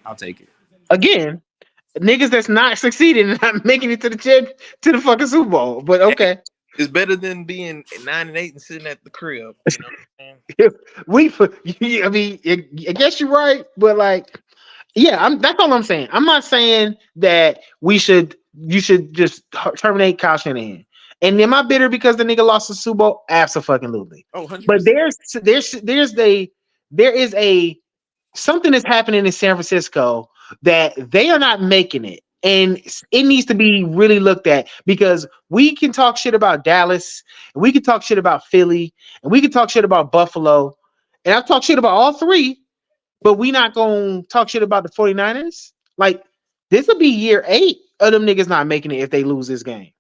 D: I'll take it.
B: Again, niggas that's not succeeding and not making it to the fucking Super Bowl. But okay.
D: It's better than being 9-8 and sitting at the crib. You know what I'm
B: I mean, I guess you're right, but like, yeah, that's all I'm saying. I'm not saying that you should just terminate Kyle Shanahan. And am I bitter because the nigga lost the Super Bowl? Absolutely.
D: Oh, 100%.
B: But there is a something that's happening in San Francisco that they are not making it. And it needs to be really looked at because we can talk shit about Dallas, and we can talk shit about Philly, and we can talk shit about Buffalo. And I've talked shit about all three, but we not going to talk shit about the 49ers. Like, this will be year 8 of them niggas not making it if they lose this game.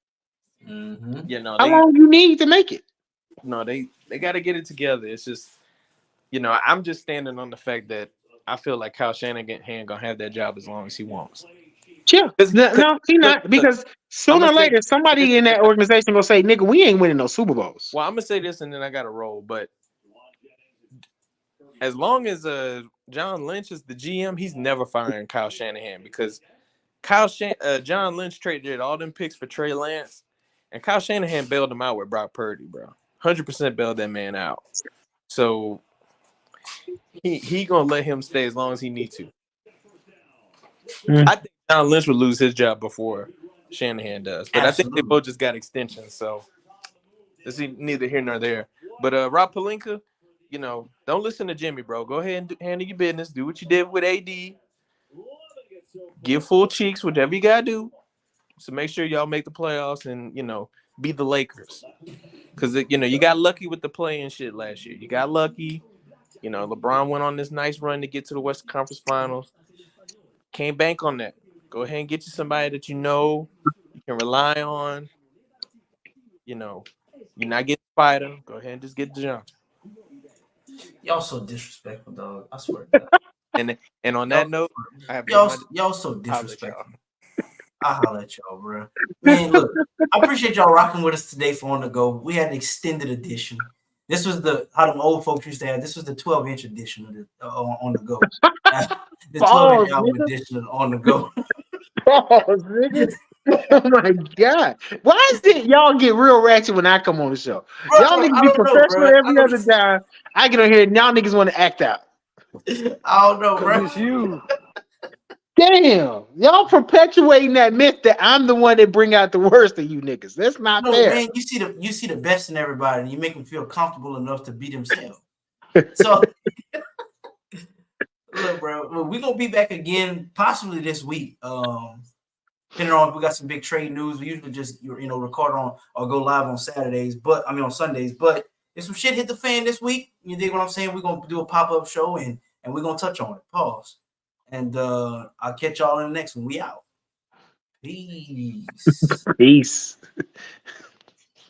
A: Mm-hmm.
D: You know,
B: how long you need to make it?
D: No, they got to get it together. It's just, I'm just standing on the fact that I feel like Kyle Shanahan gonna have that job as long as he wants.
B: Yeah, no, he not, because sooner or later somebody in that organization gonna say, "Nigga, we ain't winning no Super Bowls."
D: Well, I'm gonna say this, and then I got to roll. But as long as John Lynch is the GM, he's never firing Kyle Shanahan because John Lynch traded all them picks for Trey Lance, and Kyle Shanahan bailed him out with Brock Purdy, bro. 100% bailed that man out. So he gonna let him stay as long as he needs to. I think John Lynch would lose his job before Shanahan does, but I think they both just got extensions, so it's neither here nor there. But Rob Pelinka, don't listen to Jimmy, bro. Go ahead and handle your business. Do what you did with AD. Give full cheeks, whatever you gotta do. So make sure y'all make the playoffs and be the Lakers. Because you got lucky with the play and shit last year. You got lucky. LeBron went on this nice run to get to the Western Conference Finals. Can't bank on that. Go ahead and get you somebody that you can rely on. You're not getting Spider. Go ahead and just get DeJounte.
A: Y'all so disrespectful, dog. I swear to God.
D: And on that note, I have
A: y'all so disrespectful. I'll holler at y'all, bro. Man, look, I appreciate y'all rocking with us today for On The Go. We had an extended edition. This was how them old folks used to have. This was the 12-inch edition of the On The Go. The 12-inch album edition of On The Go.
B: Oh my God. Why is it y'all get real ratchet when I come on the show? Bro, y'all niggas be professional every other time. I get on here and y'all niggas want to act out.
A: I don't know, bro.
C: It's you.
B: Damn. Y'all perpetuating that myth that I'm the one that bring out the worst of you niggas. That's not fair.
A: Man, you see the best in everybody and you make them feel comfortable enough to be themselves. So look, bro, we're gonna be back again possibly this week. Depending on if we got some big trade news, we usually just record on or go live on Saturdays, on Sundays. But if some shit hit the fan this week, you dig what I'm saying? We're gonna do a pop-up show and we're gonna touch on it. Pause. And I'll catch y'all in the next one. We out. Peace.
B: Peace.